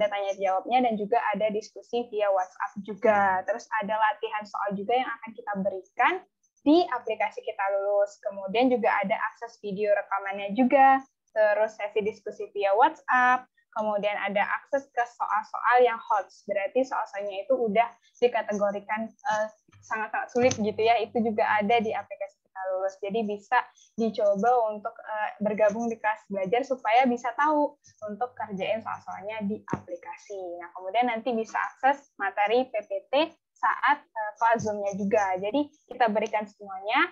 tanya jawabnya dan juga ada diskusi via WhatsApp juga. Terus ada latihan soal juga yang akan kita berikan di aplikasi Kita Lulus. Kemudian juga ada akses video rekamannya juga, terus sesi diskusi via WhatsApp. Kemudian ada akses ke soal-soal yang hot, berarti soal-soalnya itu udah dikategorikan sangat-sangat sulit gitu ya, itu juga ada di aplikasi Kita Lulus. Jadi bisa dicoba untuk bergabung di kelas belajar supaya bisa tahu untuk kerjain soal-soalnya di aplikasi. Nah, kemudian nanti bisa akses materi PPT saat kelas Zoom-nya juga. Jadi kita berikan semuanya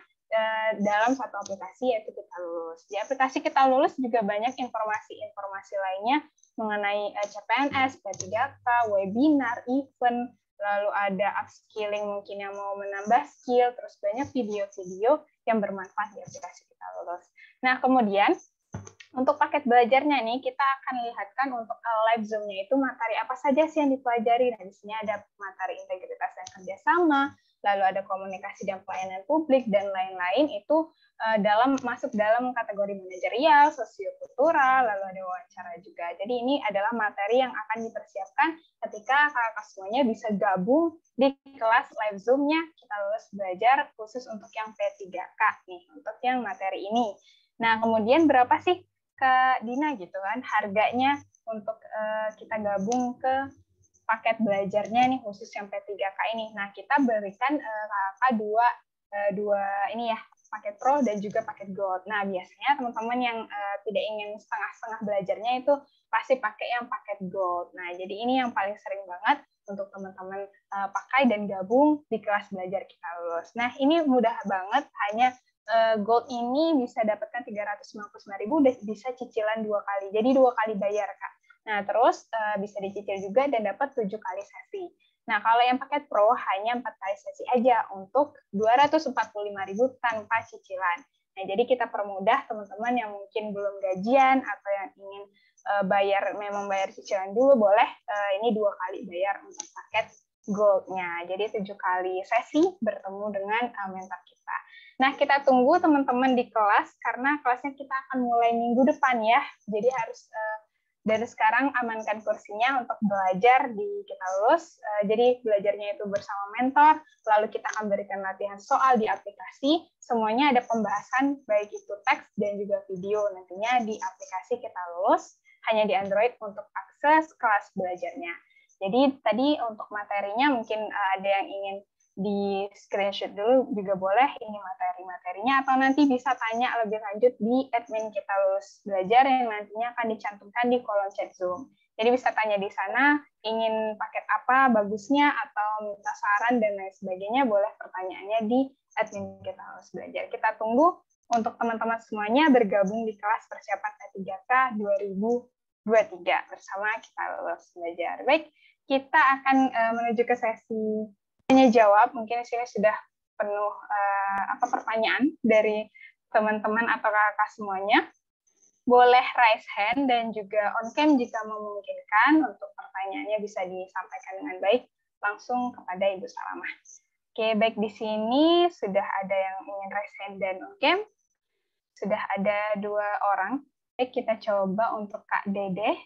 dalam satu aplikasi, yaitu Kita Lulus. Di aplikasi Kita Lulus juga banyak informasi-informasi lainnya mengenai CPNS, P3K, webinar, event, lalu ada upskilling mungkin yang mau menambah skill, terus banyak video-video yang bermanfaat di aplikasi Kita Lulus. Nah, kemudian untuk paket belajarnya nih, kita akan lihatkan untuk live Zoom-nya itu materi apa saja sih yang dipelajari. Nah, di sini ada materi integritas dan kerjasama, lalu ada komunikasi dan pelayanan publik, dan lain-lain itu masuk dalam kategori manajerial, sosiokultural, lalu ada wawancara juga. Jadi ini adalah materi yang akan dipersiapkan ketika kakak semuanya bisa gabung di kelas live Zoom-nya Kita Lulus Belajar khusus untuk yang P3K nih, untuk yang materi ini. Nah, kemudian berapa sih Kak Dina gitu kan harganya untuk kita gabung ke paket belajarnya nih khusus yang P3K ini. Nah, kita berikan kakak dua ini ya, paket Pro dan juga paket Gold. Nah, biasanya teman-teman yang tidak ingin setengah-setengah belajarnya itu pasti pakai yang paket Gold. Nah, jadi ini yang paling sering banget untuk teman-teman pakai dan gabung di kelas belajar Kita Lulus. Nah, ini mudah banget, hanya Gold ini bisa dapatkan 359.000, bisa cicilan 2 kali. Jadi 2 kali bayar, Kak. Nah, terus bisa dicicil juga dan dapat 7 kali sesi. Nah, kalau yang paket Pro hanya 4 kali sesi aja untuk 245.000 tanpa cicilan. Nah, jadi kita permudah teman-teman yang mungkin belum gajian atau yang ingin memang bayar cicilan dulu, boleh ini 2 kali bayar untuk paket Gold-nya. Jadi 7 kali sesi bertemu dengan mentor kita. Nah, kita tunggu teman-teman di kelas, karena kelasnya kita akan mulai minggu depan ya. Jadi harus dari sekarang amankan kursinya untuk belajar di Kita Lulus. Jadi belajarnya itu bersama mentor, lalu kita akan berikan latihan soal di aplikasi. Semuanya ada pembahasan, baik itu teks dan juga video nantinya di aplikasi Kita Lulus, hanya di Android untuk akses kelas belajarnya. Jadi tadi untuk materinya mungkin ada yang ingin di screenshot dulu juga boleh ini materi-materinya, atau nanti bisa tanya lebih lanjut di admin kita Lulus Belajar yang nantinya akan dicantumkan di kolom chat Zoom. Jadi bisa tanya di sana, ingin paket apa bagusnya, atau minta saran dan lain sebagainya, boleh pertanyaannya di admin kita Lulus Belajar. Kita tunggu untuk teman-teman semuanya bergabung di kelas persiapan P3K 2023 bersama kita Lulus Belajar. Baik, kita akan menuju ke sesi tanya jawab. Mungkin di sini sudah penuh pertanyaan dari teman-teman atau kakak semuanya. Boleh raise hand dan juga on cam jika memungkinkan untuk pertanyaannya bisa disampaikan dengan baik langsung kepada Ibu Salamah. Oke, baik, di sini sudah ada yang ingin raise hand dan on cam. Sudah ada 2 orang. Baik, kita coba untuk Kak Dede.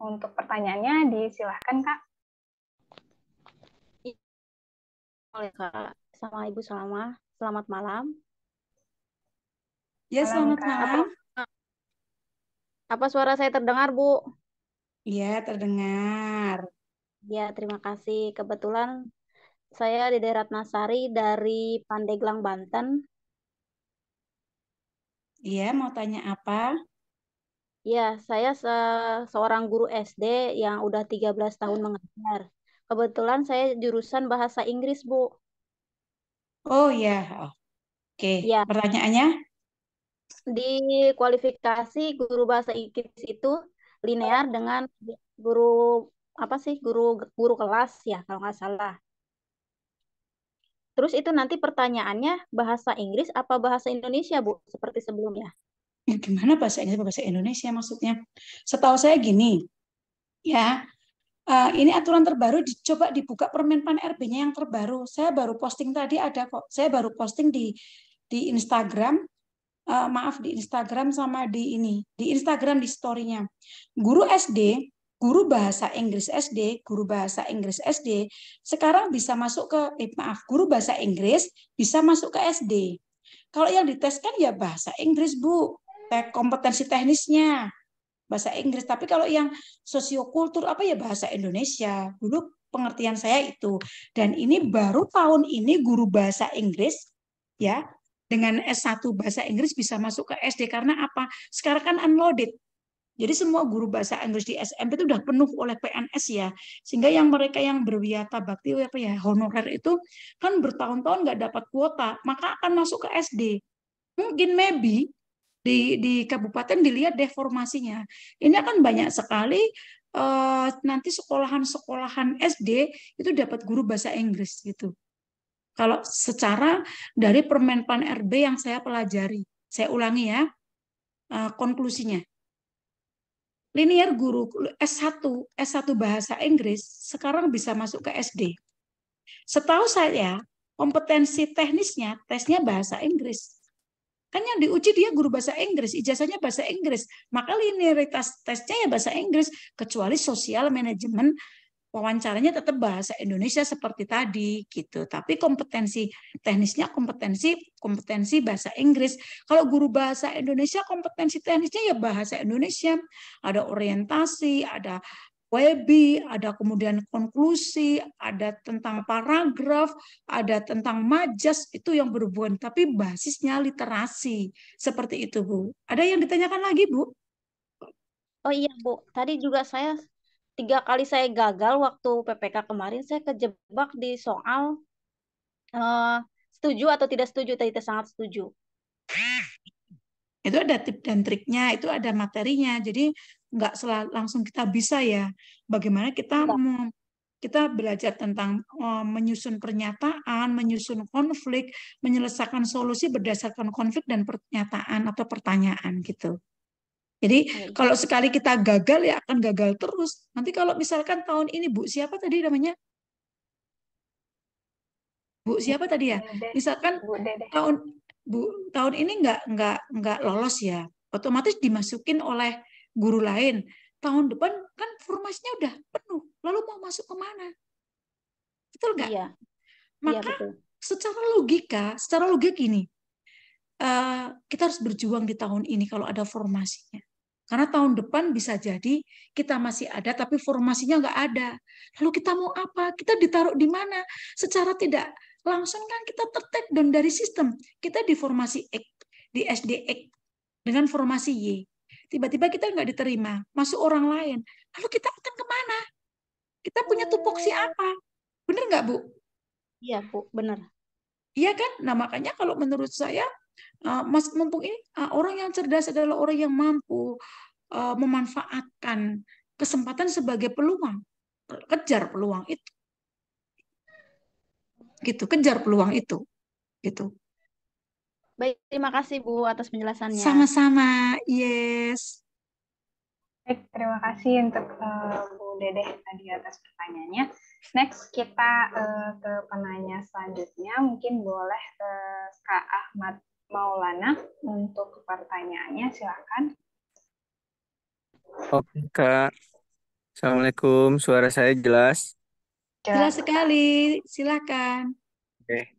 Untuk pertanyaannya disilahkan, Kak. Oleh Kak, sama Ibu Salamah. Selamat malam. Ya, Malam, selamat Kak. malam. Apa suara saya terdengar, Bu? Iya, terdengar. Ya, terima kasih. Kebetulan saya Dede Ratnasari dari Pandeglang, Banten. Iya, mau tanya apa? Ya, saya seorang guru SD yang udah 13 tahun mengajar. Kebetulan saya jurusan bahasa Inggris, Bu. Oh ya, oke. Ya, Pertanyaannya? di kualifikasi guru bahasa Inggris itu linear dengan guru guru kelas ya kalau nggak salah. Terus itu nanti pertanyaannya bahasa Inggris apa bahasa Indonesia, Bu? Seperti sebelumnya. Ya, gimana bahasa Inggris bahasa Indonesia maksudnya? Setahu saya gini, ya, ini aturan terbaru coba dibuka Permenpan RB-nya yang terbaru. Saya baru posting tadi ada kok. Saya baru posting di Instagram. Maaf, di Instagram sama di Instagram di story-nya. Guru SD, guru bahasa Inggris SD sekarang bisa masuk ke guru bahasa Inggris bisa masuk ke SD. Kalau yang diteskan ya bahasa Inggris, Bu. Kompetensi teknisnya bahasa Inggris, tapi kalau yang sosiokultur apa ya bahasa Indonesia. Dulu pengertian saya itu. Dan ini baru tahun ini guru bahasa Inggris ya dengan S1 bahasa Inggris bisa masuk ke SD karena apa? Sekarang kan unloaded. Jadi semua guru bahasa Inggris di SMP itu udah penuh oleh PNS ya. Sehingga yang mereka yang berwiyata bakti apa ya honorer itu kan bertahun-tahun nggak dapat kuota, maka akan masuk ke SD. Mungkin maybe di kabupaten dilihat deformasinya. Ini akan banyak sekali nanti sekolahan-sekolahan SD itu dapat guru bahasa Inggris gitu. Kalau secara dari Permenpan RB yang saya pelajari, saya ulangi ya konklusinya. Linear guru S1 bahasa Inggris sekarang bisa masuk ke SD. Setahu saya kompetensi teknisnya tesnya bahasa Inggris. Kan yang diuji dia guru bahasa Inggris, ijazahnya bahasa Inggris. Maka linearitas tesnya ya bahasa Inggris, kecuali sosial manajemen wawancaranya tetap bahasa Indonesia seperti tadi gitu. Tapi kompetensi teknisnya kompetensi bahasa Inggris. Kalau guru bahasa Indonesia kompetensi teknisnya ya bahasa Indonesia. Ada orientasi, ada WEBI, ada kemudian konklusi, ada tentang paragraf, ada tentang majas, itu yang berhubungan. Tapi basisnya literasi. Seperti itu, Bu. Ada yang ditanyakan lagi, Bu? Oh iya, Bu. Tadi juga 3 kali saya gagal waktu PPK kemarin. Saya kejebak di soal setuju atau tidak setuju. Tadi saya sangat setuju. Itu ada tip dan triknya, itu ada materinya. Jadi nggak langsung kita bisa ya. Bagaimana kita belajar tentang menyusun pernyataan, menyusun konflik, menyelesaikan solusi berdasarkan konflik dan pernyataan atau pertanyaan gitu. Jadi kalau sekali kita gagal ya akan gagal terus. Nanti kalau misalkan tahun ini Bu siapa tadi namanya? Bu siapa tadi ya? Misalkan tahun ini nggak lolos ya, otomatis dimasukin oleh guru lain. Tahun depan kan formasinya udah penuh, lalu mau masuk kemana? Betul nggak? Iya. Maka iya, betul. secara logika gini, kita harus berjuang di tahun ini kalau ada formasinya. Karena tahun depan bisa jadi kita masih ada, tapi formasinya nggak ada. Lalu kita mau apa? Kita ditaruh di mana? Secara tidak langsung kan kita ter-take down dari sistem. Kita di formasi X, di SD X, dengan formasi Y. Tiba-tiba kita nggak diterima, masuk orang lain. Lalu kita akan kemana? Kita punya tupoksi apa? Benar nggak, Bu? Iya, Bu, benar. Iya kan? Nah, makanya kalau menurut saya, Mas, mumpung ini orang yang cerdas adalah orang yang mampu memanfaatkan kesempatan sebagai peluang. Kejar peluang itu. Gitu, kejar peluang itu. Gitu. Baik, terima kasih Bu atas penjelasannya. Sama-sama. Yes. Baik, terima kasih untuk Bu Dedeh tadi atas pertanyaannya. Next, kita ke penanya selanjutnya. Mungkin boleh Kak Ahmad Maulana untuk pertanyaannya. Silakan. Oke, Kak. Assalamualaikum. Suara saya jelas? Jelas sekali. Silakan. Oke.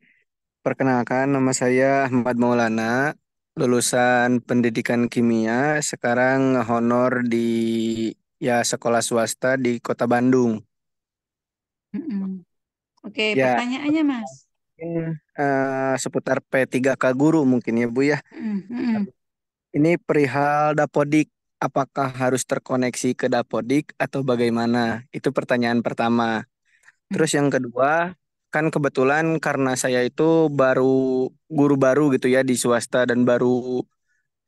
Perkenalkan, nama saya Ahmad Maulana, lulusan pendidikan kimia, sekarang honor di sekolah swasta di Kota Bandung. Oke, Ya, pertanyaannya, Mas. mungkin seputar P3K guru mungkin ya, Bu ya. Ini perihal Dapodik. Apakah harus terkoneksi ke Dapodik atau bagaimana? Itu pertanyaan pertama. Terus yang kedua, kan kebetulan karena saya itu guru baru gitu ya di swasta dan baru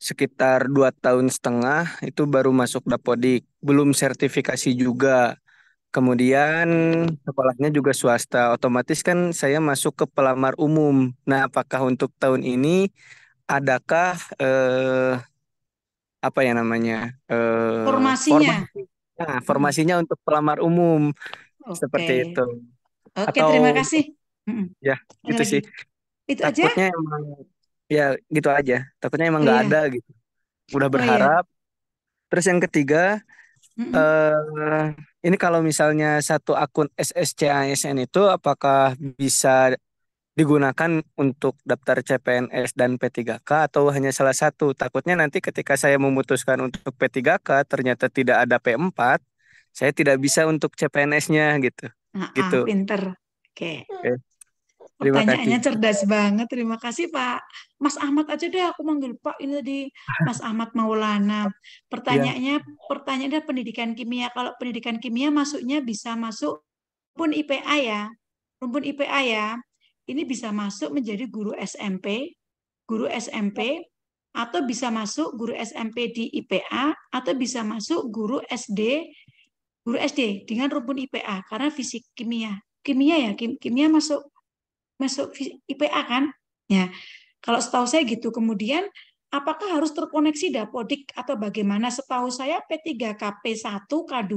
sekitar 2 tahun setengah itu baru masuk Dapodik, belum sertifikasi juga. Kemudian sekolahnya juga swasta, otomatis kan saya masuk ke pelamar umum. Nah, apakah untuk tahun ini adakah apa ya namanya Formasinya. formasinya untuk pelamar umum seperti Oke. itu? Oke, Atau terima kasih. ya Ada gitu lagi? sih. Itu aja? Takutnya emang ya gitu aja. Takutnya emang Oh nggak iya. ada gitu. Udah Oh iya. berharap. Terus yang ketiga, ini kalau misalnya satu akun SSCASN itu apakah bisa digunakan untuk daftar CPNS dan P3K atau hanya salah satu? Takutnya nanti ketika saya memutuskan untuk P3K ternyata tidak ada P4, saya tidak bisa untuk CPNS-nya gitu. Gitu. Pinter. Oke. Oke. Terima Pertanyaannya kasih. cerdas banget. Terima kasih, Pak. Mas Ahmad aja deh, aku manggil Pak. Ini tadi Mas Ahmad Maulana. Ya. Pertanyaannya pendidikan kimia. Kalau pendidikan kimia masuknya bisa masuk rumpun IPA ya. Rumpun IPA ya. Ini bisa masuk menjadi guru SMP, atau bisa masuk guru SMP di IPA, atau bisa masuk guru SD dengan rumpun IPA karena fisik kimia. Kimia masuk IPA kan? Ya, kalau setahu saya gitu. Kemudian apakah harus terkoneksi Dapodik atau bagaimana? Setahu saya P3K, P1, K2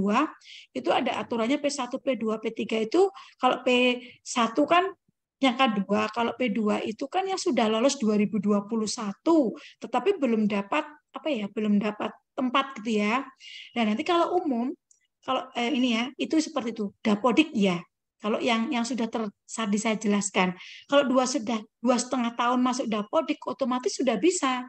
itu ada aturannya P1, P2, P3 itu kalau P1 kan yang K2, kalau P2 itu kan yang sudah lolos 2021 tetapi belum dapat belum dapat tempat gitu ya. Dan nanti kalau umum kalau ini ya, itu seperti itu. Dapodik ya. Kalau yang sudah tadi saya jelaskan, kalau 2,5 tahun masuk Dapodik, otomatis sudah bisa.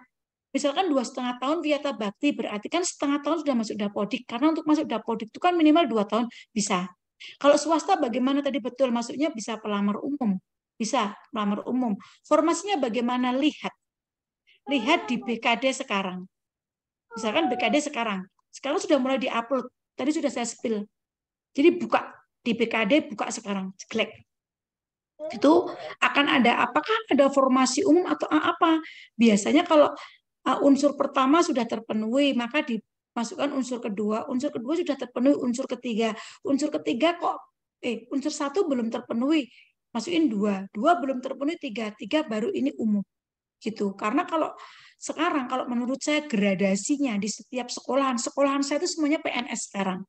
Misalkan 2,5 tahun Wiyata Bakti, berarti kan setengah tahun sudah masuk Dapodik. Karena untuk masuk Dapodik itu kan minimal 2 tahun bisa. Kalau swasta bagaimana tadi betul masuknya bisa pelamar umum. Bisa pelamar umum. Formasinya bagaimana? Lihat di BKD sekarang. Misalkan BKD sekarang sudah mulai diupload. Tadi sudah saya spill. Jadi buka di BKD, buka sekarang, klik. Itu akan ada apakah ada formasi umum atau apa? Biasanya kalau unsur pertama sudah terpenuhi, maka dimasukkan unsur kedua sudah terpenuhi, unsur ketiga kok unsur 1 belum terpenuhi, masukin 2 belum terpenuhi, 3 baru ini umum. Gitu. Karena kalau sekarang kalau menurut saya gradasinya di setiap sekolahan saya itu semuanya PNS sekarang.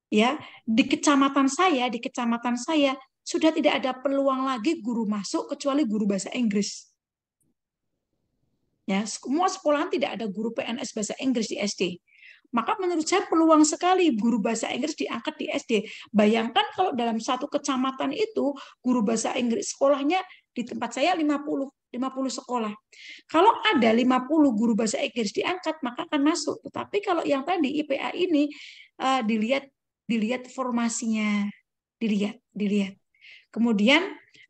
Ya, di kecamatan saya sudah tidak ada peluang lagi guru masuk kecuali guru bahasa Inggris. Ya, semua sekolahan tidak ada guru PNS bahasa Inggris di SD. Maka menurut saya peluang sekali guru bahasa Inggris diangkat di SD. Bayangkan kalau dalam satu kecamatan itu guru bahasa Inggris sekolahnya di tempat saya 50, 50 sekolah. Kalau ada 50 guru bahasa Inggris diangkat, maka akan masuk. Tetapi kalau yang tadi IPA ini dilihat formasinya, dilihat. Kemudian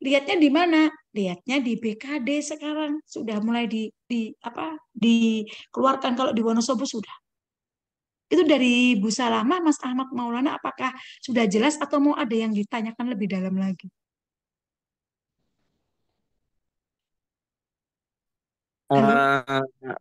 lihatnya di mana? Lihatnya di BKD sekarang sudah mulai dikeluarkan. Kalau di Wonosobo sudah. Itu dari Bu Salamah, Mas Ahmad Maulana, apakah sudah jelas atau mau ada yang ditanyakan lebih dalam lagi? Halo?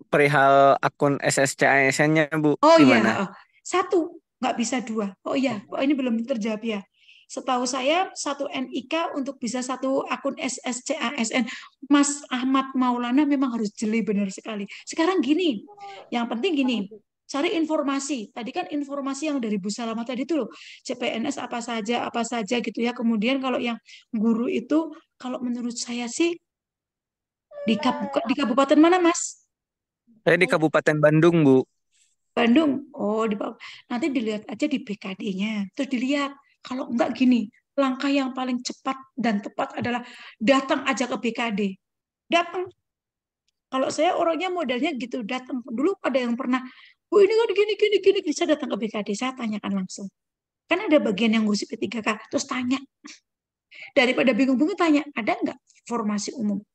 Perihal akun SSCASN-nya Bu, Oh gimana? iya, satu, nggak bisa dua. Oh iya, ini belum terjawab ya. Setahu saya satu NIK untuk bisa satu akun SSCASN. Mas Ahmad Maulana memang harus jeli benar sekali. Sekarang gini, yang penting gini, cari informasi. Tadi kan informasi yang dari Bu Salama tadi itu loh, CPNS apa saja gitu ya. Kemudian kalau yang guru itu, kalau menurut saya sih di Kabupaten mana, Mas? Saya di Kabupaten Bandung, Bu. Bandung. Oh, di bawah. Nanti dilihat aja di BKD-nya. Terus dilihat. Kalau enggak gini, langkah yang paling cepat dan tepat adalah datang aja ke BKD. Datang. Kalau saya orangnya modalnya gitu, datang. Dulu ada yang pernah, Bu ini kan gini, bisa datang ke BKD. Saya tanyakan langsung. Kan ada bagian yang ngurusi P3K. Terus tanya. Daripada bingung-bingung tanya, ada enggak formasi umum?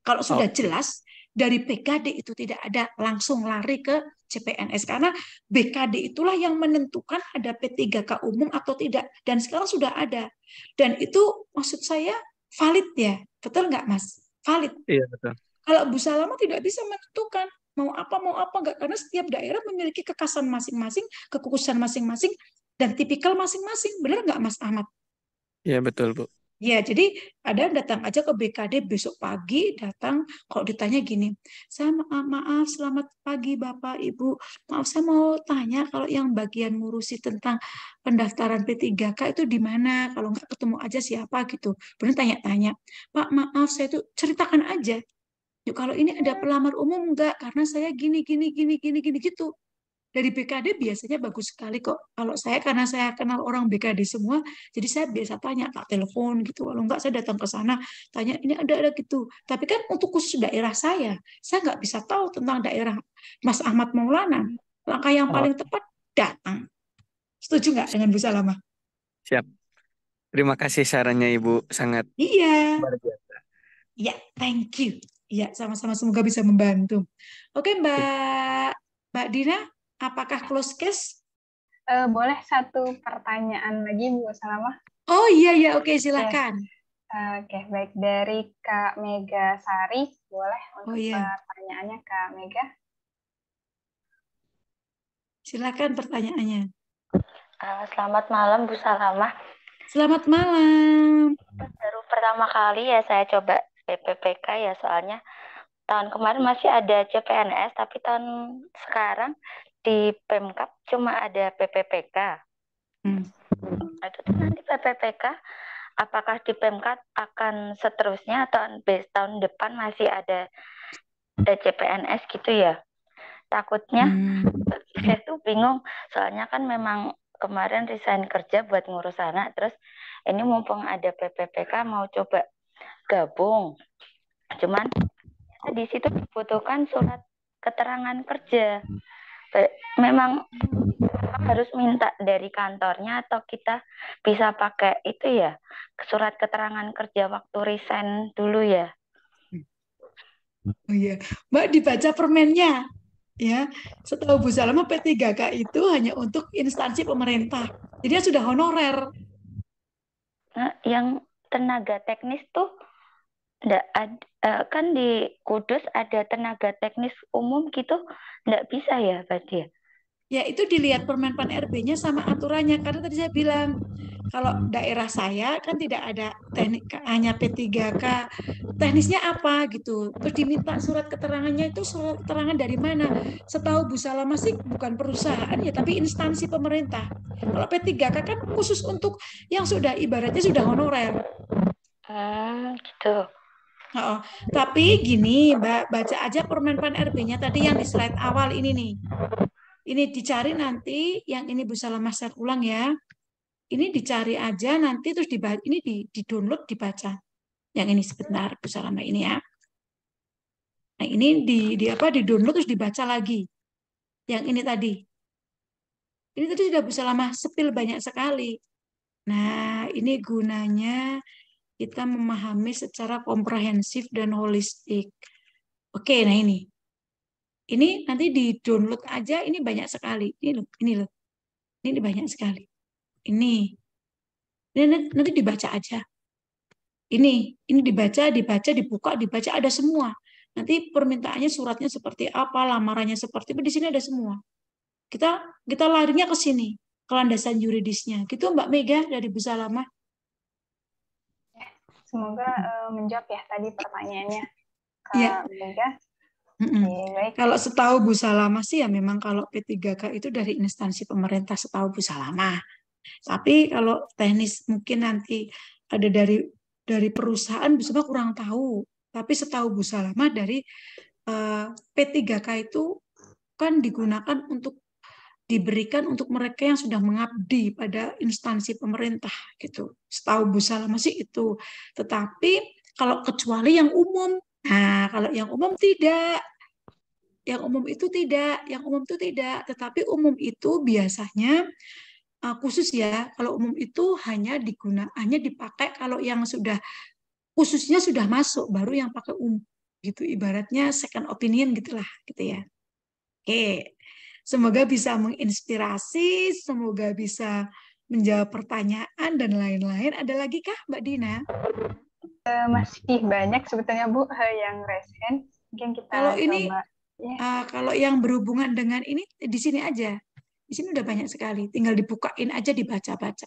Kalau sudah jelas, dari BKD itu tidak ada, langsung lari ke CPNS. Karena BKD itulah yang menentukan ada P3K umum atau tidak. Dan sekarang sudah ada. Dan itu maksud saya valid ya. Betul nggak, Mas? Valid. Iya, betul. Kalau Bu Salama tidak bisa menentukan mau apa nggak. Karena setiap daerah memiliki kekhasan masing-masing, kekhususan masing-masing, dan tipikal masing-masing. Benar nggak, Mas Ahmad? Iya, betul, Bu. Ya, jadi ada datang aja ke BKD besok pagi, datang, kalau ditanya gini, saya maaf, selamat pagi Bapak, Ibu, maaf saya mau tanya kalau yang bagian ngurusi tentang pendaftaran P3K itu di mana, kalau nggak ketemu aja siapa gitu. Benar tanya-tanya, Pak maaf saya itu ceritakan aja, yuk kalau ini ada pelamar umum enggak, karena saya gini gitu. Dari BKD biasanya bagus sekali kok. Kalau saya karena saya kenal orang BKD semua, jadi saya biasa tanya, tak telepon gitu. Kalau enggak saya datang ke sana tanya ini ada gitu. Tapi kan untuk khusus daerah saya nggak bisa tahu tentang daerah Mas Ahmad Maulana. Langkah yang paling tepat datang. Setuju nggak dengan Bu Salamah? Siap. Terima kasih sarannya Ibu, sangat Iya. luar biasa. Ya, thank you. Ya, sama-sama semoga bisa membantu. Oke, Mbak Dina, apakah close case? Boleh satu pertanyaan lagi, Bu Salamah? Oh iya, oke, silakan. Oke, baik. Dari Kak Mega Sari, boleh untuk pertanyaannya, Kak Mega? Silakan pertanyaannya. Selamat malam, Bu Salamah. Selamat malam. Baru pertama kali ya saya coba PPPK ya, soalnya tahun kemarin masih ada CPNS, tapi tahun sekarang di Pemkab cuma ada PPPK. Itu nanti PPPK, apakah di Pemkab akan seterusnya atau tahun depan masih ada CPNS gitu ya? Takutnya saya tuh bingung, soalnya kan memang kemarin resign kerja buat ngurus anak, terus ini mumpung ada PPPK mau coba gabung. Cuman di situ dibutuhkan surat keterangan kerja. Memang harus minta dari kantornya atau kita bisa pakai itu ya, surat keterangan kerja waktu resign dulu ya. Oh iya, Mbak dibaca permennya. Ya, setahu Bu Salama P3K itu hanya untuk instansi pemerintah. Jadi sudah honorer. Nah, yang tenaga teknis tuh enggak ada, kan di Kudus ada tenaga teknis umum gitu, enggak bisa ya, berarti ya? Ya, itu dilihat Permenpan RB-nya sama aturannya. Karena tadi saya bilang, kalau daerah saya kan tidak ada teknik, hanya P3K. Teknisnya apa gitu. Terus diminta surat keterangannya itu surat keterangan dari mana? Setahu Bu Salama sih bukan perusahaan ya, tapi instansi pemerintah. Kalau P3K kan khusus untuk yang sudah ibaratnya sudah honorer. Gitu. Oh, tapi gini, Mbak, baca aja Permenpan RB-nya tadi yang di slide awal ini nih. Ini dicari nanti, yang ini Bu Salamah share ulang ya. Ini dicari aja nanti terus ini di download dibaca. Yang ini sebentar, Bu Salama ini ya. Nah, ini di download terus dibaca lagi. Yang ini tadi. Ini tadi sudah Bu Salama sepil banyak sekali. Nah, ini gunanya kita memahami secara komprehensif dan holistik. Oke, nah ini. Ini nanti di-download aja, ini banyak sekali. Ini loh. Ini banyak sekali. Ini nanti dibaca aja. Ini dibaca, dibuka, dibaca, ada semua. Nanti permintaannya suratnya seperti apa, lamarannya seperti apa, di sini ada semua. Kita larinya ke sini, ke landasan yuridisnya. Gitu Mbak Mega dari Bu Salama. Semoga menjawab ya tadi pertanyaannya Kak Ya. Mega. Baik. Kalau setahu Bu Salama sih ya memang kalau P3K itu dari instansi pemerintah, setahu Bu Salama. Tapi kalau teknis mungkin nanti ada dari perusahaan, Bu Salama kurang tahu. Tapi setahu Bu Salama dari P3K itu kan digunakan untuk diberikan untuk mereka yang sudah mengabdi pada instansi pemerintah gitu. Setahu Bu Salama sih itu. Tetapi kalau kecuali yang umum, nah kalau yang umum tidak. Yang umum itu tidak. Tetapi umum itu biasanya khusus ya. Kalau umum itu hanya dipakai kalau yang sudah khususnya sudah masuk, baru yang pakai umum gitu. Ibaratnya second opinion gitulah gitu ya. Oke. Semoga bisa menginspirasi, semoga bisa menjawab pertanyaan dan lain-lain. Ada lagi kah Mbak Dina? Masih banyak sebetulnya Bu yang resen. Mungkin kita kalau ini coba. Kalau yang berhubungan dengan ini di sini aja. Di sini udah banyak sekali. Tinggal dibukain aja, dibaca-baca.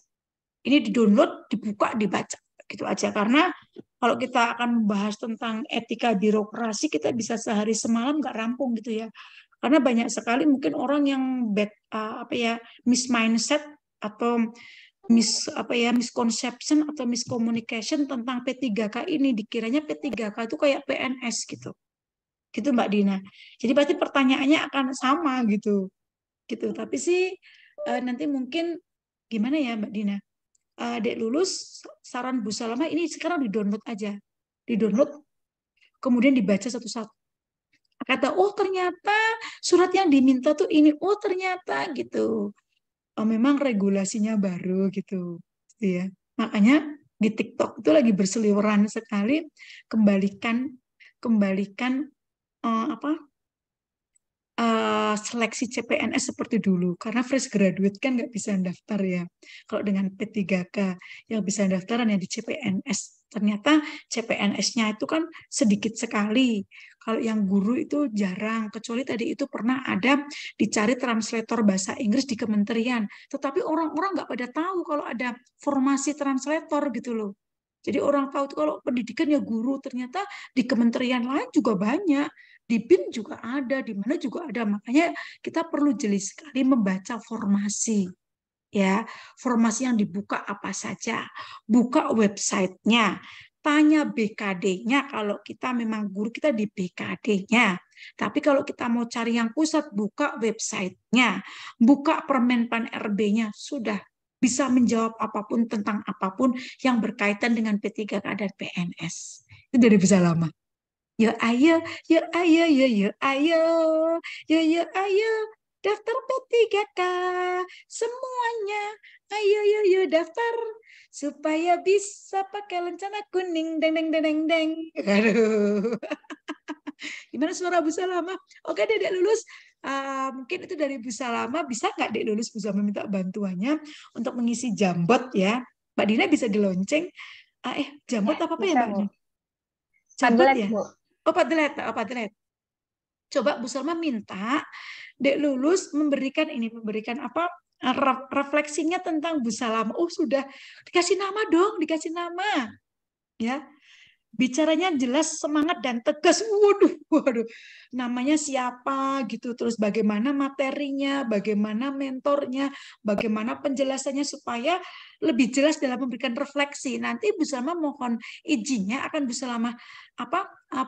Ini di-download, dibuka, dibaca. Gitu aja. Karena kalau kita akan membahas tentang etika birokrasi, kita bisa sehari semalam nggak rampung gitu ya. Karena banyak sekali mungkin orang yang mismindset atau misconception atau miscommunication tentang P3K ini. Dikiranya P3K itu kayak PNS gitu. Gitu Mbak Dina. Jadi pasti pertanyaannya akan sama gitu. Tapi sih nanti mungkin gimana ya Mbak Dina? Dek lulus, saran Bu Salama ini sekarang di-download aja. Di-download, kemudian dibaca satu-satu. Kata, oh ternyata surat yang diminta tuh ini, oh ternyata gitu. Memang regulasinya baru gitu. Ya. Makanya di TikTok itu lagi berseliweran sekali, kembalikan seleksi CPNS seperti dulu, karena fresh graduate kan nggak bisa daftar ya. Kalau dengan P3K yang bisa daftar hanya di CPNS. Ternyata CPNS-nya itu kan sedikit sekali. Kalau yang guru itu jarang, kecuali tadi itu pernah ada dicari translator bahasa Inggris di kementerian. Tetapi orang-orang nggak pada tahu kalau ada formasi translator gitu loh. Jadi orang tahu itu kalau pendidikan ya guru, ternyata di kementerian lain juga banyak. Di BIN juga ada, di mana juga ada. Makanya kita perlu jeli sekali membaca formasi. Ya, formasi yang dibuka apa saja. Buka websitenya. Tanya BKD-nya kalau kita memang guru kita di BKD-nya. Tapi kalau kita mau cari yang pusat, buka websitenya. Buka Permenpan RB-nya. Sudah bisa menjawab apapun tentang apapun yang berkaitan dengan P3K dan PNS. Itu dari Bu Salama. Yo ayo, daftar P3K semuanya. Ayo daftar supaya bisa pakai lencana kuning, deng. Aduh. Gimana suara Bu Salama? Oke, Dek lulus. Mungkin itu dari Bu Salama. Bisa nggak Dek lulus Bu Salama minta bantuannya untuk mengisi jambot ya? Mbak Dina bisa dilonceng. Jambot apa ya Mbak Dina? Jambot ya? Padlet. Coba Bu Salma minta Dek lulus memberikan apa? Refleksinya tentang Bu Salama. Oh, sudah dikasih nama dong, dikasih nama. Ya. Bicaranya jelas, semangat dan tegas. Waduh. Namanya siapa gitu, terus bagaimana materinya, bagaimana mentornya, bagaimana penjelasannya supaya lebih jelas dalam memberikan refleksi. Nanti Bu Salma mohon izinnya akan Bu Salma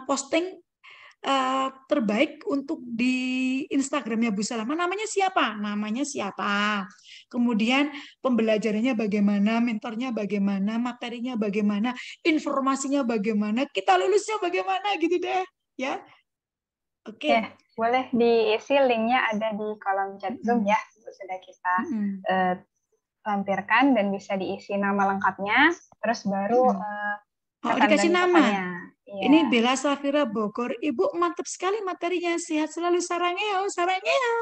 posting terbaik untuk di Instagramnya Bu Salama. Namanya siapa? Namanya siapa? Kemudian pembelajarannya bagaimana, mentornya bagaimana, materinya bagaimana, informasinya bagaimana, kita lulusnya bagaimana gitu deh. Ya, oke. Ya, boleh diisi linknya ada di kolom chat Zoom ya, sudah kita lampirkan dan bisa diisi nama lengkapnya, terus baru dikasih nama. Ya. Ini Bella Safira Bogor. Ibu mantap sekali materinya, sehat selalu, sarangeo, sarangeo.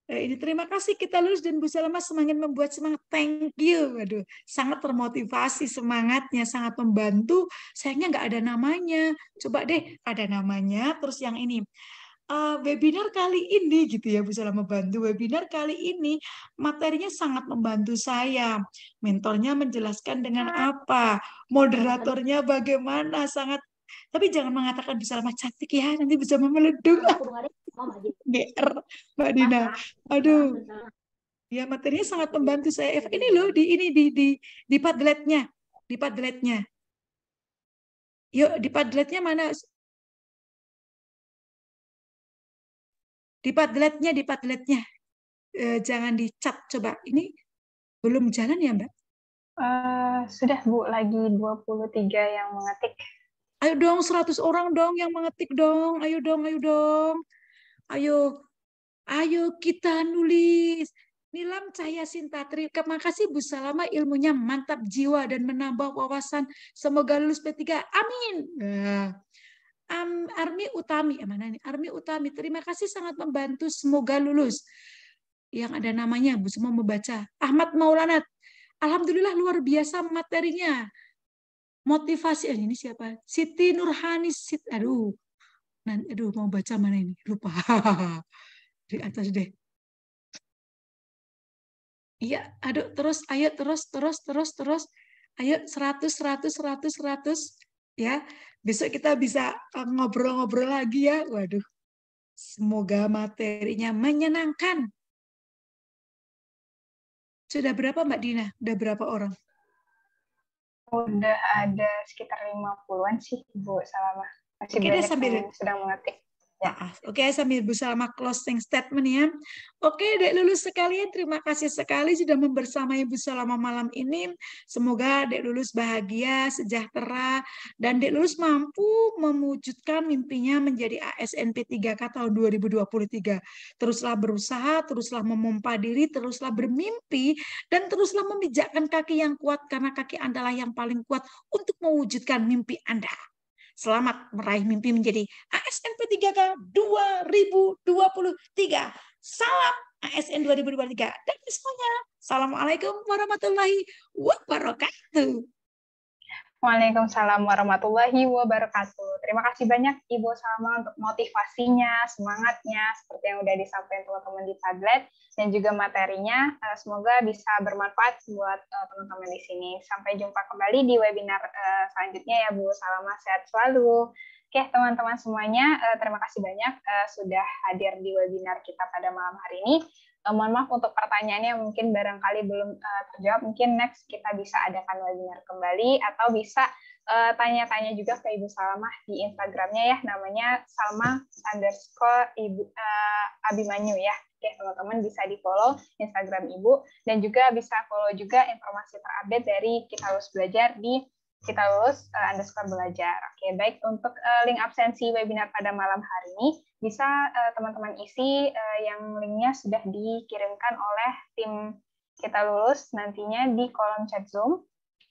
Ini terima kasih kita lulus dan Bu Salama semakin membuat semangat. Thank you. Waduh, sangat termotivasi semangatnya, sangat membantu. Sayangnya nggak ada namanya. Coba deh ada namanya. Terus yang ini. Webinar kali ini gitu ya Bu Salama bantu. Webinar kali ini materinya sangat membantu saya. Mentornya menjelaskan dengan apa, moderatornya bagaimana, sangat. Tapi jangan mengatakan Bu Salama cantik ya, nanti bisa memeleduk. GR Mbak Dina. Aduh. Ya materinya sangat membantu saya. Ini loh di Padletnya, di Padletnya. Yuk di Padletnya mana? Di Padletnya. Jangan dicat coba. Ini belum jalan ya, Mbak? Sudah, Bu. Lagi 23 yang mengetik. Ayo dong, 100 orang dong yang mengetik dong. Ayo dong, ayo dong. Ayo kita nulis. Nilam Cahya Sinta, terima kasih Bu Salama, ilmunya mantap jiwa dan menambah wawasan. Semoga lulus P3. Amin. Armi Utami, mana nih? Armi Utami, terima kasih sangat membantu. Semoga lulus. Yang ada namanya, Bu semua membaca. Ahmad Maulana, alhamdulillah luar biasa materinya. Motivasi, ini siapa? Siti Nurhani, aduh, mau baca mana ini? Lupa. Di atas deh. Iya, aduh, ayo terus. Ayo 100. Ya, besok kita bisa ngobrol-ngobrol lagi ya. Waduh, semoga materinya menyenangkan. Sudah berapa Mbak Dina? Udah berapa orang? Udah ada sekitar 50-an sih, Bu Salama. Masih Oke, banyak sambil yang sedang mengetik. Ya. Oke, sambil Bu Salama closing statement ya. Oke, Dek Lulus sekalian, terima kasih sekali sudah membersamai Bu Salama malam ini. Semoga Dek Lulus bahagia, sejahtera, dan Dek Lulus mampu mewujudkan mimpinya menjadi ASN P3K tahun 2023. Teruslah berusaha, teruslah memompa diri, teruslah bermimpi, dan teruslah memijakkan kaki yang kuat, karena kaki Anda lah yang paling kuat untuk mewujudkan mimpi Anda. Selamat meraih mimpi menjadi ASN P3K 2023. Salam ASN 2023. Dan semuanya, Assalamualaikum warahmatullahi wabarakatuh. Waalaikumsalam warahmatullahi wabarakatuh. Terima kasih banyak Ibu Salma untuk motivasinya, semangatnya, seperti yang udah disampaikan teman-teman di Padlet, dan juga materinya. Semoga bisa bermanfaat buat teman-teman di sini. Sampai jumpa kembali di webinar selanjutnya ya Bu Salma, sehat selalu. Oke teman-teman semuanya, terima kasih banyak sudah hadir di webinar kita pada malam hari ini. Mohon maaf untuk pertanyaannya mungkin barangkali belum terjawab, mungkin next kita bisa adakan webinar kembali, atau bisa tanya-tanya juga ke Ibu Salma di Instagramnya ya, namanya Salma_Abimanyu ya. Oke teman-teman bisa di follow Instagram Ibu, dan juga bisa follow juga informasi terupdate dari Kita Lulus Belajar di Kita Lulus _belajar. Oke, baik, untuk link absensi webinar pada malam hari ini bisa teman-teman isi, yang linknya sudah dikirimkan oleh tim Kita Lulus nantinya di kolom chat Zoom.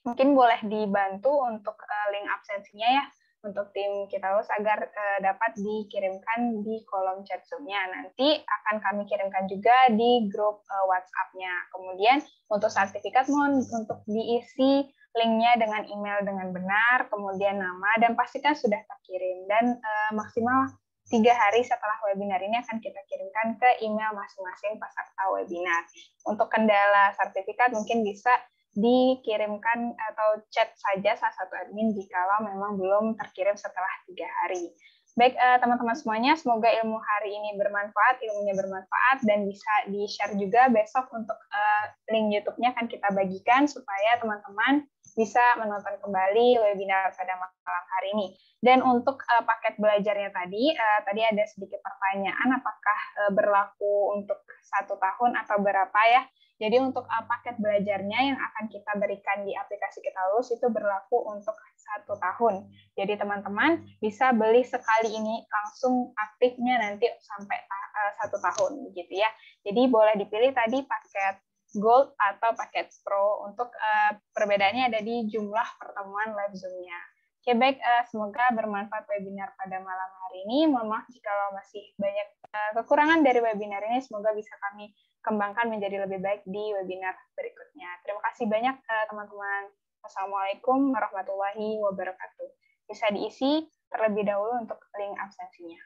Mungkin boleh dibantu untuk link absensinya ya untuk tim Kita Lulus agar dapat dikirimkan di kolom chat Zoom-nya. Nanti akan kami kirimkan juga di grup WhatsApp-nya. Kemudian untuk sertifikat mohon untuk diisi linknya dengan email dengan benar, kemudian nama, dan pastikan sudah terkirim. Dan maksimal 3 hari setelah webinar ini akan kita kirimkan ke email masing-masing peserta webinar. Untuk kendala sertifikat mungkin bisa dikirimkan atau chat saja salah satu admin jikalau memang belum terkirim setelah 3 hari. Baik teman-teman semuanya, semoga ilmu hari ini bermanfaat, ilmunya bermanfaat, dan bisa di-share juga besok untuk link YouTube-nya akan kita bagikan supaya teman-teman bisa menonton kembali webinar pada malam hari ini. Dan untuk paket belajarnya tadi ada sedikit pertanyaan, apakah berlaku untuk 1 tahun atau berapa ya? Jadi untuk paket belajarnya yang akan kita berikan di aplikasi Kita Lulus itu berlaku untuk 1 tahun. Jadi teman-teman bisa beli sekali ini langsung aktifnya nanti sampai 1 tahun begitu ya. Jadi boleh dipilih tadi paket Gold atau paket Pro. Untuk perbedaannya ada di jumlah pertemuan live Zoom-nya. Oke, baik, semoga bermanfaat webinar pada malam hari ini. Mohon maaf jika masih banyak kekurangan dari webinar ini, semoga bisa kami kembangkan menjadi lebih baik di webinar berikutnya. Terima kasih banyak teman-teman. Wassalamualaikum warahmatullahi wabarakatuh. Bisa diisi terlebih dahulu untuk link absensinya.